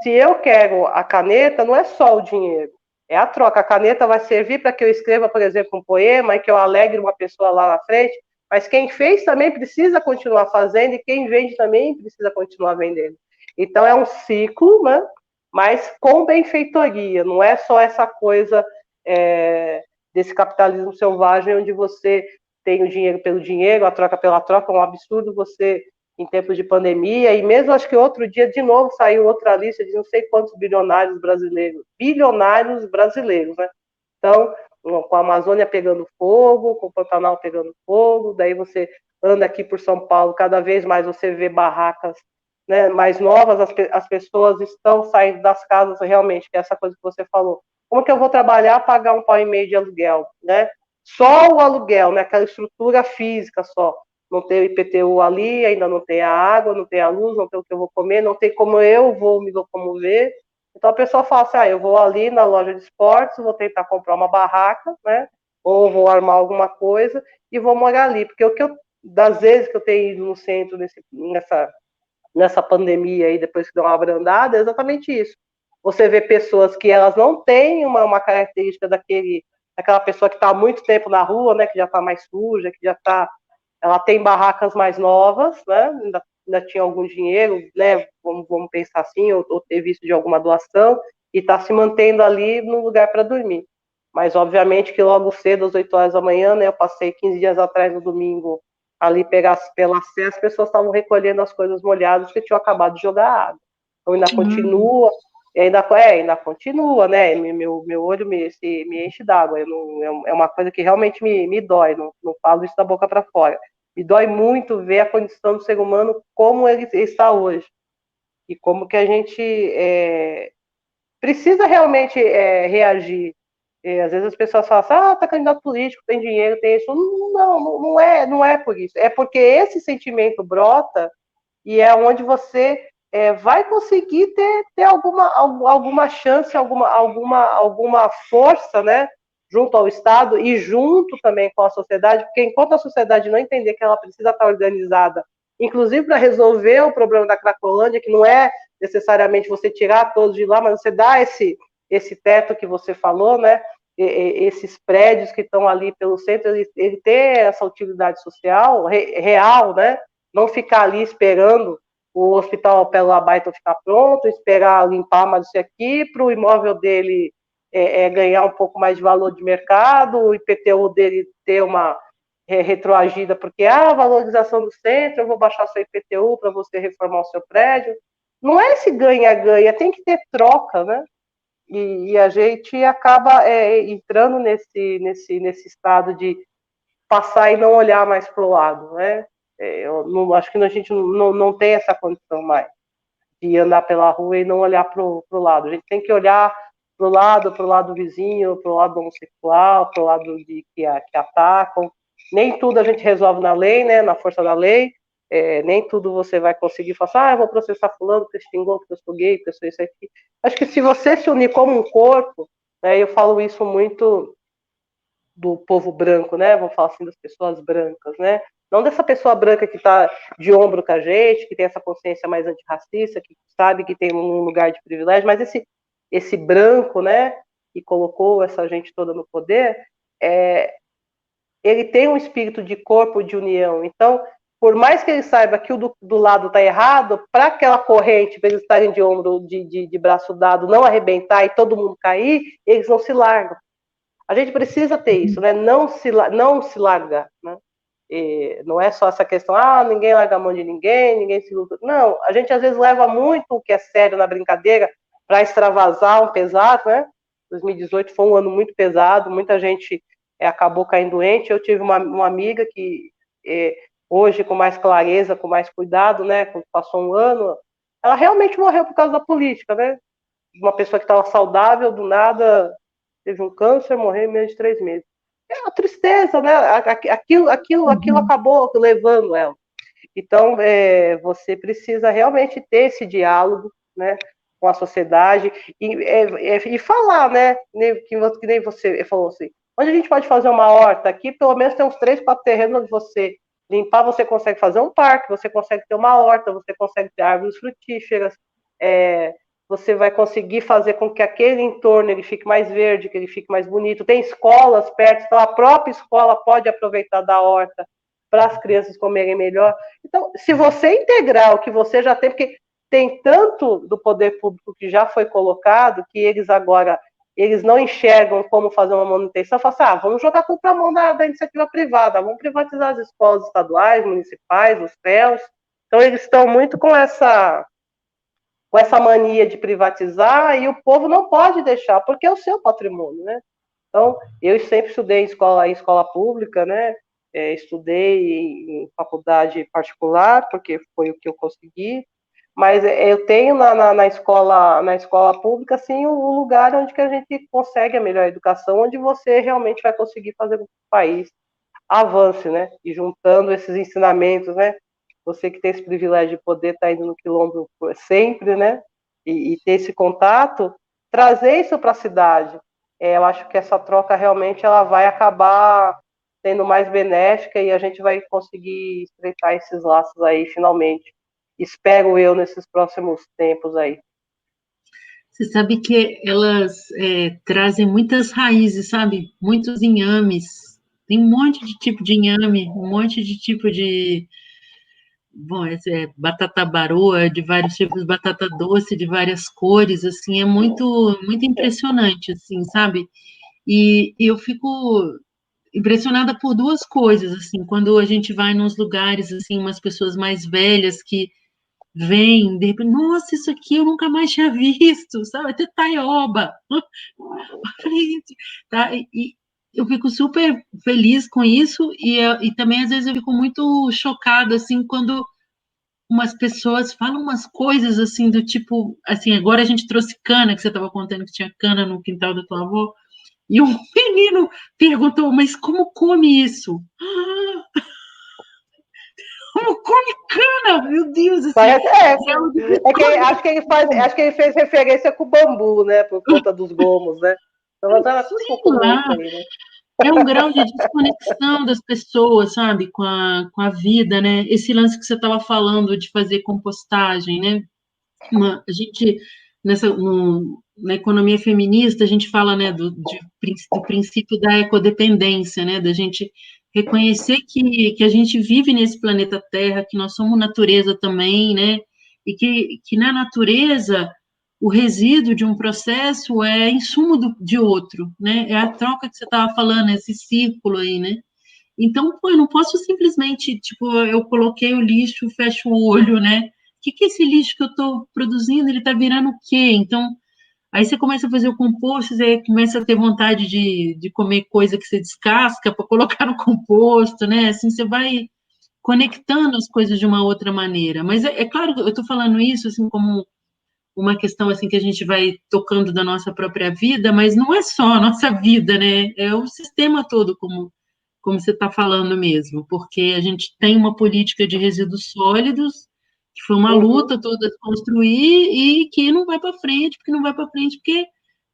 S3: se eu quero a caneta, não é só o dinheiro, é a troca. A caneta vai servir para que eu escreva, por exemplo, um poema e que eu alegre uma pessoa lá na frente, mas quem fez também precisa continuar fazendo e quem vende também precisa continuar vendendo. Então, é um ciclo, né? Mas com benfeitoria, não é só essa coisa desse capitalismo selvagem onde você tem o dinheiro pelo dinheiro, a troca pela troca, é um absurdo você, em tempos de pandemia, e mesmo acho que outro dia, de novo, saiu outra lista de não sei quantos bilionários brasileiros, né? Então, com a Amazônia pegando fogo, com o Pantanal pegando fogo, daí você anda aqui por São Paulo, cada vez mais você vê barracas, né, mais novas, as pessoas estão saindo das casas realmente, que é essa coisa que você falou. Como que eu vou trabalhar, pagar 1,5 pau de aluguel, né? Só o aluguel, né, aquela estrutura física só. Não tem o IPTU ali, ainda não tem a água, não tem a luz, não tem o que eu vou comer, não tem como eu vou me locomover. Então a pessoa fala assim, eu vou ali na loja de esportes, vou tentar comprar uma barraca, né? Ou vou armar alguma coisa e vou morar ali. Porque das vezes que eu tenho ido no centro nessa pandemia aí, depois que deu uma abrandada, é exatamente isso. Você vê pessoas que elas não têm uma característica daquela pessoa que está há muito tempo na rua, né? Que já está mais suja, que já está... Ela tem barracas mais novas, né? Ainda tinha algum dinheiro, né? Vamos pensar assim, ou ter visto de alguma doação, e está se mantendo ali no lugar para dormir. Mas, obviamente, que logo cedo, às 8 horas da manhã, né? Eu passei 15 dias atrás, no domingo, ali pela Sé, as pessoas estavam recolhendo as coisas molhadas que tinham acabado de jogar água. Então, ainda continua, ainda continua, né? Meu olho me enche d'água. É uma coisa que realmente me dói, não falo isso da boca para fora. Me dói muito ver a condição do ser humano como ele está hoje. E como que a gente precisa realmente reagir. Às vezes as pessoas falam assim, tá candidato político, tem dinheiro, tem isso. Não é por isso. É porque esse sentimento brota e é onde você vai conseguir ter alguma chance, alguma força, né? Junto ao Estado e junto também com a sociedade, porque enquanto a sociedade não entender que ela precisa estar organizada, inclusive para resolver o problema da Cracolândia, que não é necessariamente você tirar todos de lá, mas você dá esse teto que você falou, né? Esses prédios que estão ali pelo centro, ele ter essa utilidade social real, né? Não ficar ali esperando o hospital Pelo Abaito ficar pronto, esperar limpar mais isso aqui, para o imóvel dele ganhar um pouco mais de valor de mercado, o IPTU dele ter uma retroagida, porque a valorização do centro, eu vou baixar seu IPTU para você reformar o seu prédio. Não é esse ganha-ganha, tem que ter troca, né? E a gente acaba entrando nesse estado de passar e não olhar mais para o lado, né? Acho que a gente não tem essa condição mais de andar pela rua e não olhar para o lado. A gente tem que olhar pro lado vizinho, pro lado homossexual, pro lado que atacam. Nem tudo a gente resolve na lei, né, na força da lei. Nem tudo você vai conseguir falar, eu vou processar fulano porque xingou, porque eu sou gay, porque eu sou isso aqui. Acho que se você se unir como um corpo, né, eu falo isso muito do povo branco, né, vamos falar assim, das pessoas brancas, né, não dessa pessoa branca que está de ombro com a gente, que tem essa consciência mais antirracista, que sabe que tem um lugar de privilégio, mas esse branco, né, que colocou essa gente toda no poder, ele tem um espírito de corpo, de união. Então, por mais que ele saiba que o do lado está errado, para aquela corrente, para eles estarem de ombro, de braço dado, não arrebentar e todo mundo cair, eles não se largam. A gente precisa ter isso, né? Não se largar, né? Não é só essa questão, ninguém larga a mão de ninguém se luta. Não, a gente às vezes leva muito o que é sério na brincadeira para extravasar um pesado, né? 2018 foi um ano muito pesado, muita gente acabou caindo doente. Eu tive uma amiga que hoje, com mais clareza, com mais cuidado, né? Quando passou um ano, ela realmente morreu por causa da política, né? Uma pessoa que estava saudável, do nada teve um câncer, morreu em menos de 3 meses. É uma tristeza, né? Aquilo acabou levando ela. Então, você precisa realmente ter esse diálogo, né, com a sociedade e falar, né? Que nem você falou assim, onde a gente pode fazer uma horta aqui, pelo menos tem uns 3, 4 terrenos onde você limpar, você consegue fazer um parque, você consegue ter uma horta, você consegue ter árvores frutíferas, você vai conseguir fazer com que aquele entorno ele fique mais verde, que ele fique mais bonito. Tem escolas perto, então a própria escola pode aproveitar da horta para as crianças comerem melhor. Então, se você integrar o que você já tem, porque tem tanto do poder público que já foi colocado, que eles não enxergam como fazer uma manutenção, falam assim, vamos jogar tudo para a mão da iniciativa privada, vamos privatizar as escolas estaduais, municipais, os CELs. Então, eles estão muito com essa mania de privatizar, e o povo não pode deixar, porque é o seu patrimônio, né? Então, eu sempre estudei em escola pública, né? Estudei em faculdade particular, porque foi o que eu consegui, mas eu tenho na escola pública, assim, um lugar onde que a gente consegue a melhor educação, onde você realmente vai conseguir fazer com que o país avance, né? E juntando esses ensinamentos, né? Você que tem esse privilégio de poder estar indo no quilombo sempre, né? E ter esse contato, trazer isso para a cidade. Eu acho que essa troca realmente ela vai acabar sendo mais benéfica e a gente vai conseguir estreitar esses laços aí finalmente. Espero eu nesses próximos tempos aí.
S2: Você sabe que elas trazem muitas raízes, sabe? Muitos inhames. Tem um monte de tipo de inhame, um monte de tipo de... Bom, batata baroa, de vários tipos, batata doce, de várias cores, assim, é muito, muito impressionante, assim, sabe? E eu fico impressionada por duas coisas, assim, quando a gente vai nos lugares, assim, umas pessoas mais velhas que vêm, de repente, nossa, isso aqui eu nunca mais tinha visto, sabe? Até taioba. Tá? E eu fico super feliz com isso e também, às vezes, eu fico muito chocada, assim, quando umas pessoas falam umas coisas, assim, do tipo, assim, agora a gente trouxe cana, que você estava contando que tinha cana no quintal da tua avó, e um menino perguntou, mas como come isso? Como come cana? Meu Deus, assim.
S3: Acho que ele fez referência com o bambu, né? Por conta dos gomos, né? Então, era tudo comum isso aí, né?
S2: É um grau de desconexão das pessoas, sabe, com a vida, né? Esse lance que você estava falando de fazer compostagem, né? A gente, na economia feminista, a gente fala, né, do princípio da ecodependência, né? Da gente reconhecer que a gente vive nesse planeta Terra, que nós somos natureza também, né? E que na natureza o resíduo de um processo é insumo de outro, né? É a troca que você estava falando, esse círculo aí, né? Então, pô, eu não posso simplesmente, tipo, eu coloquei o lixo, fecho o olho, né? O que é esse lixo que eu estou produzindo? Ele está virando o quê? Então, aí você começa a fazer o composto, você começa a ter vontade de comer coisa que você descasca para colocar no composto, né? Assim, você vai conectando as coisas de uma outra maneira. Mas é claro que eu estou falando isso, assim, como uma questão assim que a gente vai tocando da nossa própria vida, mas não é só a nossa vida, né? É o sistema todo, como você está falando mesmo, porque a gente tem uma política de resíduos sólidos, que foi uma luta toda de construir e que não vai para frente, porque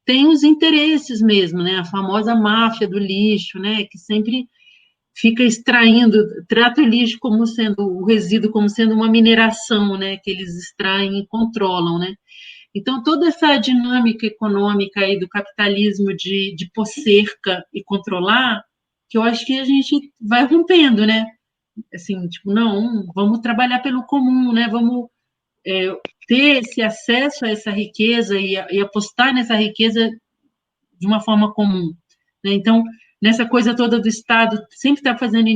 S2: tem os interesses mesmo, né? A famosa máfia do lixo, né? Que sempre fica extraindo, trata o lixo como sendo, o resíduo como sendo uma mineração, né? Que eles extraem e controlam, né? Então, toda essa dinâmica econômica aí do capitalismo de pôr cerca e controlar, que eu acho que a gente vai rompendo, né? Assim, tipo, não, vamos trabalhar pelo comum, né? Vamos ter esse acesso a essa riqueza e apostar nessa riqueza de uma forma comum, né? Então, nessa coisa toda do Estado, sempre está fazendo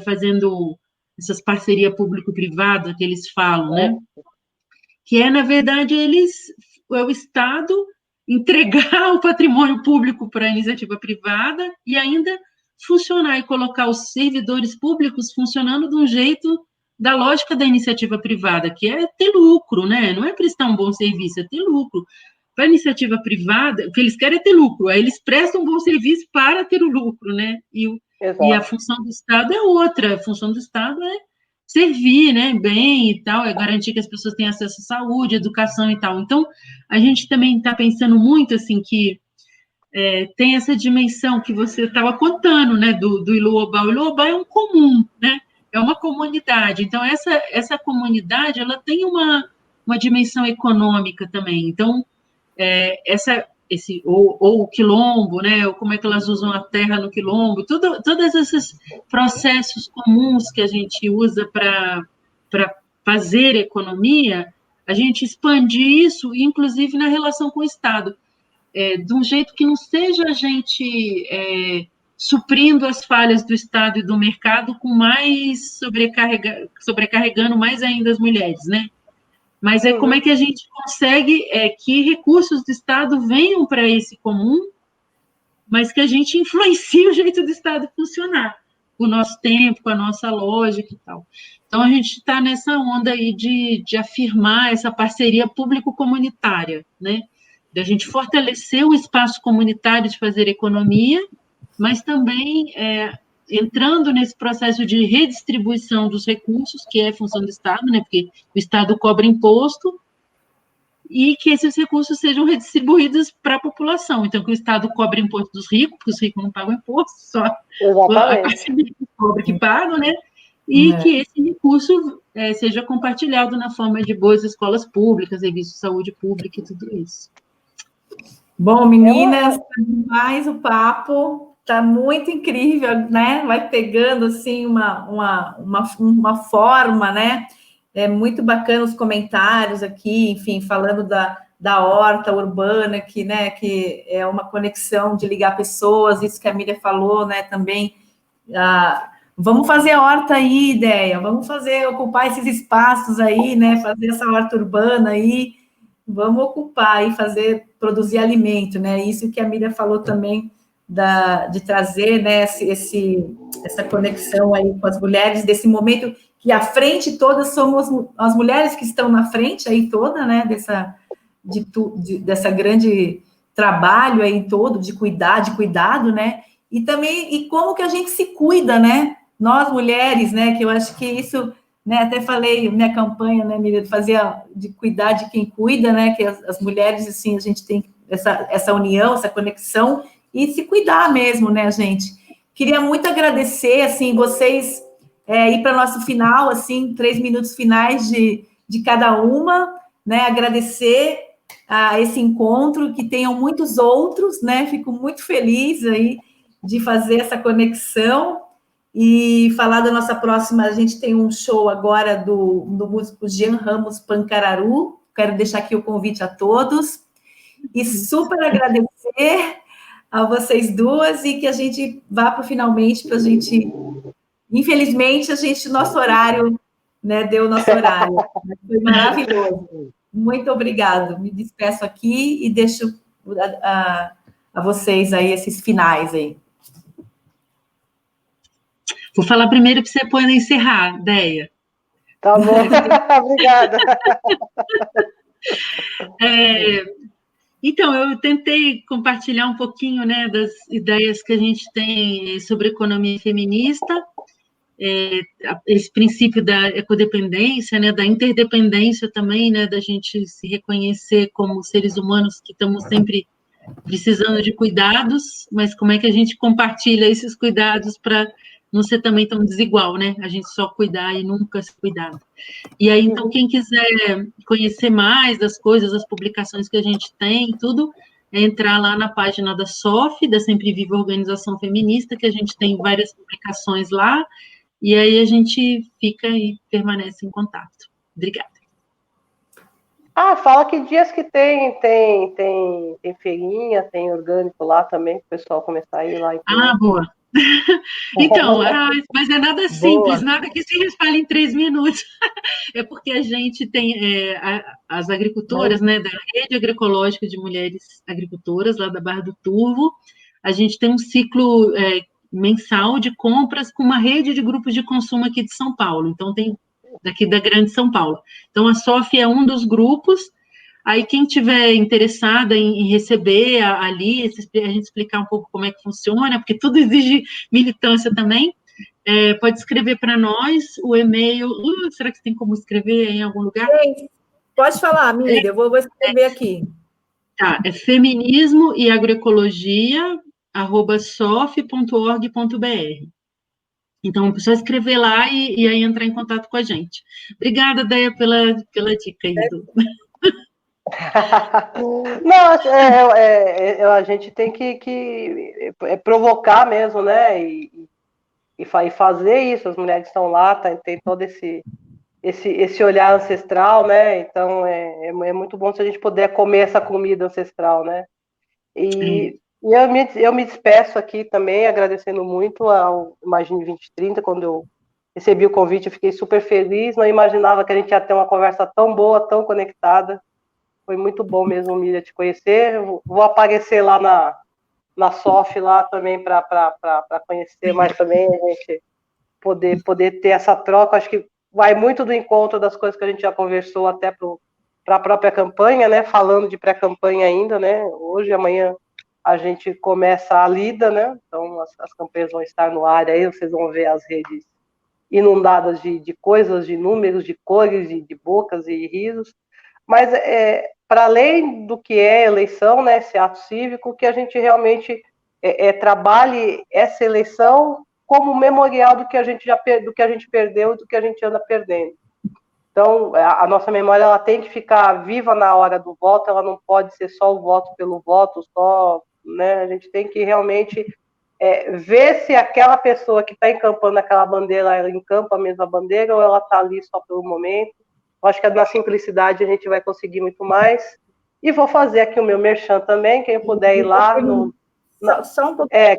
S2: fazendo essas parcerias público-privada que eles falam, né? Que na verdade, é o Estado entregar o patrimônio público para a iniciativa privada e ainda funcionar e colocar os servidores públicos funcionando de um jeito da lógica da iniciativa privada, que é ter lucro, né? Não é prestar um bom serviço, é ter lucro. Para a iniciativa privada, o que eles querem é ter lucro, aí eles prestam um bom serviço para ter o lucro, né? E a função do Estado é outra, a função do Estado é servir, né, bem e tal, é garantir que as pessoas tenham acesso à saúde, educação e tal. Então, a gente também está pensando muito, assim, que tem essa dimensão que você estava contando, né, do Iluobá. O Iluobá é um comum, né, é uma comunidade. Então, essa comunidade, ela tem uma dimensão econômica também. Então, ou o quilombo, né, ou como é que elas usam a terra no quilombo, todos esses processos comuns que a gente usa para fazer economia, a gente expandir isso, inclusive na relação com o Estado, de um jeito que não seja a gente suprindo as falhas do Estado e do mercado com mais sobrecarregando mais ainda as mulheres, né? Mas como é que a gente consegue que recursos do Estado venham para esse comum, mas que a gente influencie o jeito do Estado funcionar, o nosso tempo, com a nossa lógica e tal. Então, a gente está nessa onda aí de afirmar essa parceria público-comunitária, né? De a gente fortalecer o espaço comunitário de fazer economia, mas também entrando nesse processo de redistribuição dos recursos, que é função do Estado, né? Porque o Estado cobra imposto, e que esses recursos sejam redistribuídos para a população. Então, que o Estado cobre imposto dos ricos, porque os ricos não pagam imposto, só a classe pobre que paga, né? E que esse recurso seja compartilhado na forma de boas escolas públicas, serviços de saúde pública e tudo isso.
S1: Bom, meninas, mais o papo está muito incrível, né? Vai pegando assim uma forma, né? É muito bacana os comentários aqui, enfim, falando da horta urbana, que é uma conexão de ligar pessoas, isso que a Miriam falou, né? Também vamos fazer a horta aí, ideia, vamos ocupar esses espaços aí, né? Fazer essa horta urbana aí, vamos ocupar e produzir alimento, né? Isso que a Miriam falou também de trazer, né, essa conexão aí com as mulheres, desse momento que à frente todas somos as mulheres que estão na frente aí toda, né, dessa grande trabalho aí todo de cuidado, né, e também, como que a gente se cuida, né, nós mulheres, né, que eu acho que isso, né, até falei, minha campanha, né, Miriam, de cuidar de quem cuida, né, que as mulheres, assim, a gente tem essa união, essa conexão, e se cuidar mesmo, né, gente? Queria muito agradecer, assim, vocês ir para o nosso final, assim, 3 minutos finais de cada uma, né? Agradecer a esse encontro, que tenham muitos outros, né? Fico muito feliz aí de fazer essa conexão e falar da nossa próxima. A gente tem um show agora do músico Jean Ramos Pancararu. Quero deixar aqui o convite a todos e super agradecer a vocês duas e que a gente vá para finalmente, para a gente... Infelizmente, nosso horário, né, deu o nosso horário. Foi maravilhoso. Muito obrigado. Me despeço aqui e deixo a vocês aí esses finais aí.
S2: Vou falar primeiro para você poder encerrar, Deia.
S3: Tá bom. Obrigada.
S2: Então, eu tentei compartilhar um pouquinho, né, das ideias que a gente tem sobre economia feminista, esse princípio da ecodependência, né, da interdependência também, né, da gente se reconhecer como seres humanos que estamos sempre precisando de cuidados, mas como é que a gente compartilha esses cuidados para não ser também tão desigual, né? A gente só cuidar e nunca se cuidar. E aí, então, quem quiser conhecer mais das coisas, as publicações que a gente tem, tudo, é entrar lá na página da SOF, da Sempre Viva Organização Feminista, que a gente tem várias publicações lá, e aí a gente fica e permanece em contato. Obrigada.
S3: Fala que dias que tem feirinha, tem orgânico lá também, para o pessoal começar a ir lá.
S2: Boa. Então, mas é nada simples, nada que se respalhe em 3 minutos. É porque a gente tem as agricultoras, né, da Rede Agroecológica de Mulheres Agricultoras, lá da Barra do Turvo. A gente tem um ciclo mensal de compras com uma rede de grupos de consumo aqui de São Paulo. Então, tem daqui da Grande São Paulo. Então, a SOF é um dos grupos. Aí, quem tiver interessada em receber ali, a gente explicar um pouco como é que funciona, porque tudo exige militância também, pode escrever para nós o e-mail. Será que tem como escrever em algum lugar?
S1: Pode falar, Miriam, eu vou escrever aqui.
S2: Tá, é feminismo e agroecologia, @sof.org.br. Então, é só escrever lá e aí entrar em contato com a gente. Obrigada, Deia, pela dica aí.
S3: Não, a gente tem que provocar mesmo, né? E fazer isso. As mulheres estão lá, tem todo esse olhar ancestral, né? Então é muito bom se a gente puder comer essa comida ancestral, né? E eu me despeço aqui também, agradecendo muito ao Imagine 2030, quando eu recebi o convite, eu fiquei super feliz, não imaginava que a gente ia ter uma conversa tão boa, tão conectada. Foi muito bom mesmo, Miriam, te conhecer. Vou aparecer lá na SOF lá também para conhecer mais também, a gente poder ter essa troca. Acho que vai muito do encontro das coisas que a gente já conversou até para a própria campanha, né? Falando de pré-campanha ainda, né? Hoje e amanhã a gente começa a lida, né? Então as campanhas vão estar no ar aí, vocês vão ver as redes inundadas de coisas, de números, de cores, de bocas e risos. Mas para além do que é eleição, né, esse ato cívico, que a gente realmente trabalhe essa eleição como memorial do que a gente perdeu e do que a gente anda perdendo. Então, a nossa memória ela tem que ficar viva na hora do voto, ela não pode ser só o voto pelo voto, né? A gente tem que realmente ver se aquela pessoa que está encampando aquela bandeira, ela encampa a mesma bandeira ou ela está ali só pelo momento. Eu acho que na simplicidade a gente vai conseguir muito mais. E vou fazer aqui o meu merchan também, quem puder ir lá no...
S1: Só um pouquinho.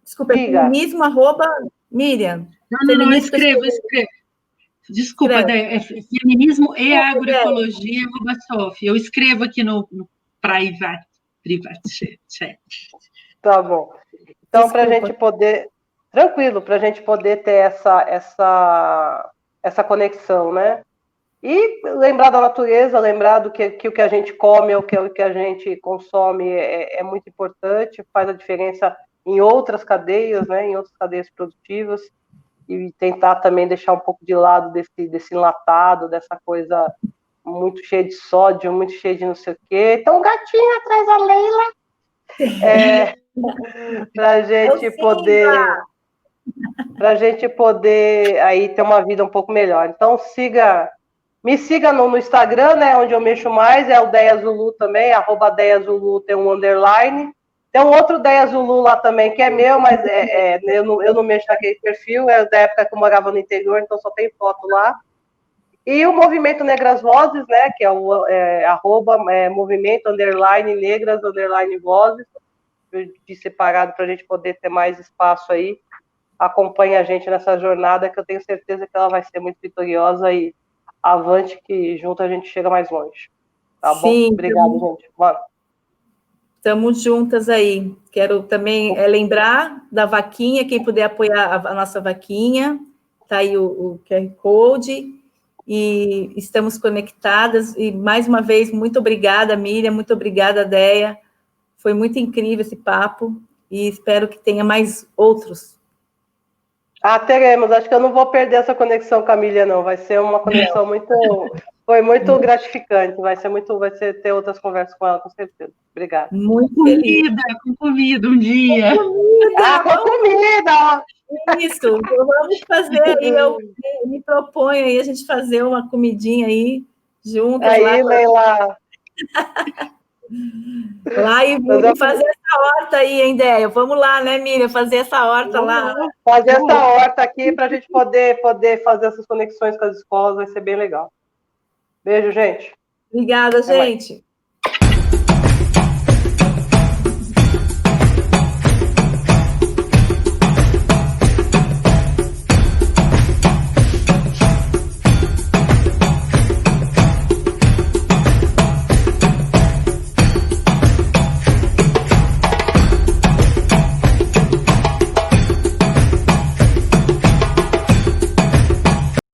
S1: Desculpa, feminismo, Miriam.
S2: Não, escrevo. Desculpa, é feminismo e agroecologia, @sof. Eu escrevo aqui no private chat.
S3: Tá bom. Então, para a gente poder... Tranquilo, para a gente poder ter essa conexão, né? E lembrar da natureza, lembrar do que o que a gente come ou o que a gente consome é muito importante, faz a diferença em outras cadeias, né, em outras cadeias produtivas, e tentar também deixar um pouco de lado desse enlatado, dessa coisa muito cheia de sódio, muito cheia de não sei o quê. Então, gatinho atrás da Leila, para a gente poder aí ter uma vida um pouco melhor. Então, me siga no Instagram, né, onde eu mexo mais, é o Deia Zulu também, @DeiaZulu, tem um underline. Tem um outro Deia Zulu lá também, que é meu, mas eu não mexo naquele perfil, é da época que eu morava no interior, então só tem foto lá. E o Movimento Negras Vozes, né, que é o @movimento _negras _vozes, de separado para a gente poder ter mais espaço aí. Acompanhe a gente nessa jornada, que eu tenho certeza que ela vai ser muito vitoriosa e avante, que junto a gente chega mais longe. Tá bom?
S1: Sim,
S3: obrigado, gente. Bora.
S1: Estamos juntas aí. Quero também lembrar da vaquinha, quem puder apoiar a nossa vaquinha, tá aí o QR Code. e estamos conectadas. E, mais uma vez, muito obrigada, Miriam, muito obrigada, Déia. Foi muito incrível esse papo e espero que tenha mais outros.
S3: Teremos. Acho que eu não vou perder essa conexão com a Miriam, não. Vai ser uma conexão foi muito gratificante. Vai ser ter outras conversas com ela, com certeza. Obrigada.
S1: Muito
S2: com comida um dia.
S3: Com comida!
S1: Isso, vamos fazer aí, eu me proponho aí a gente fazer uma comidinha aí, juntas.
S3: Aí, Leila.
S1: Lá e fazer essa horta aí, hein, Déia? Vamos lá, né, Miriam? Fazer essa horta lá.
S3: Fazer essa horta aqui para a gente poder fazer essas conexões com as escolas, vai ser bem legal. Beijo, gente.
S1: Obrigada, gente.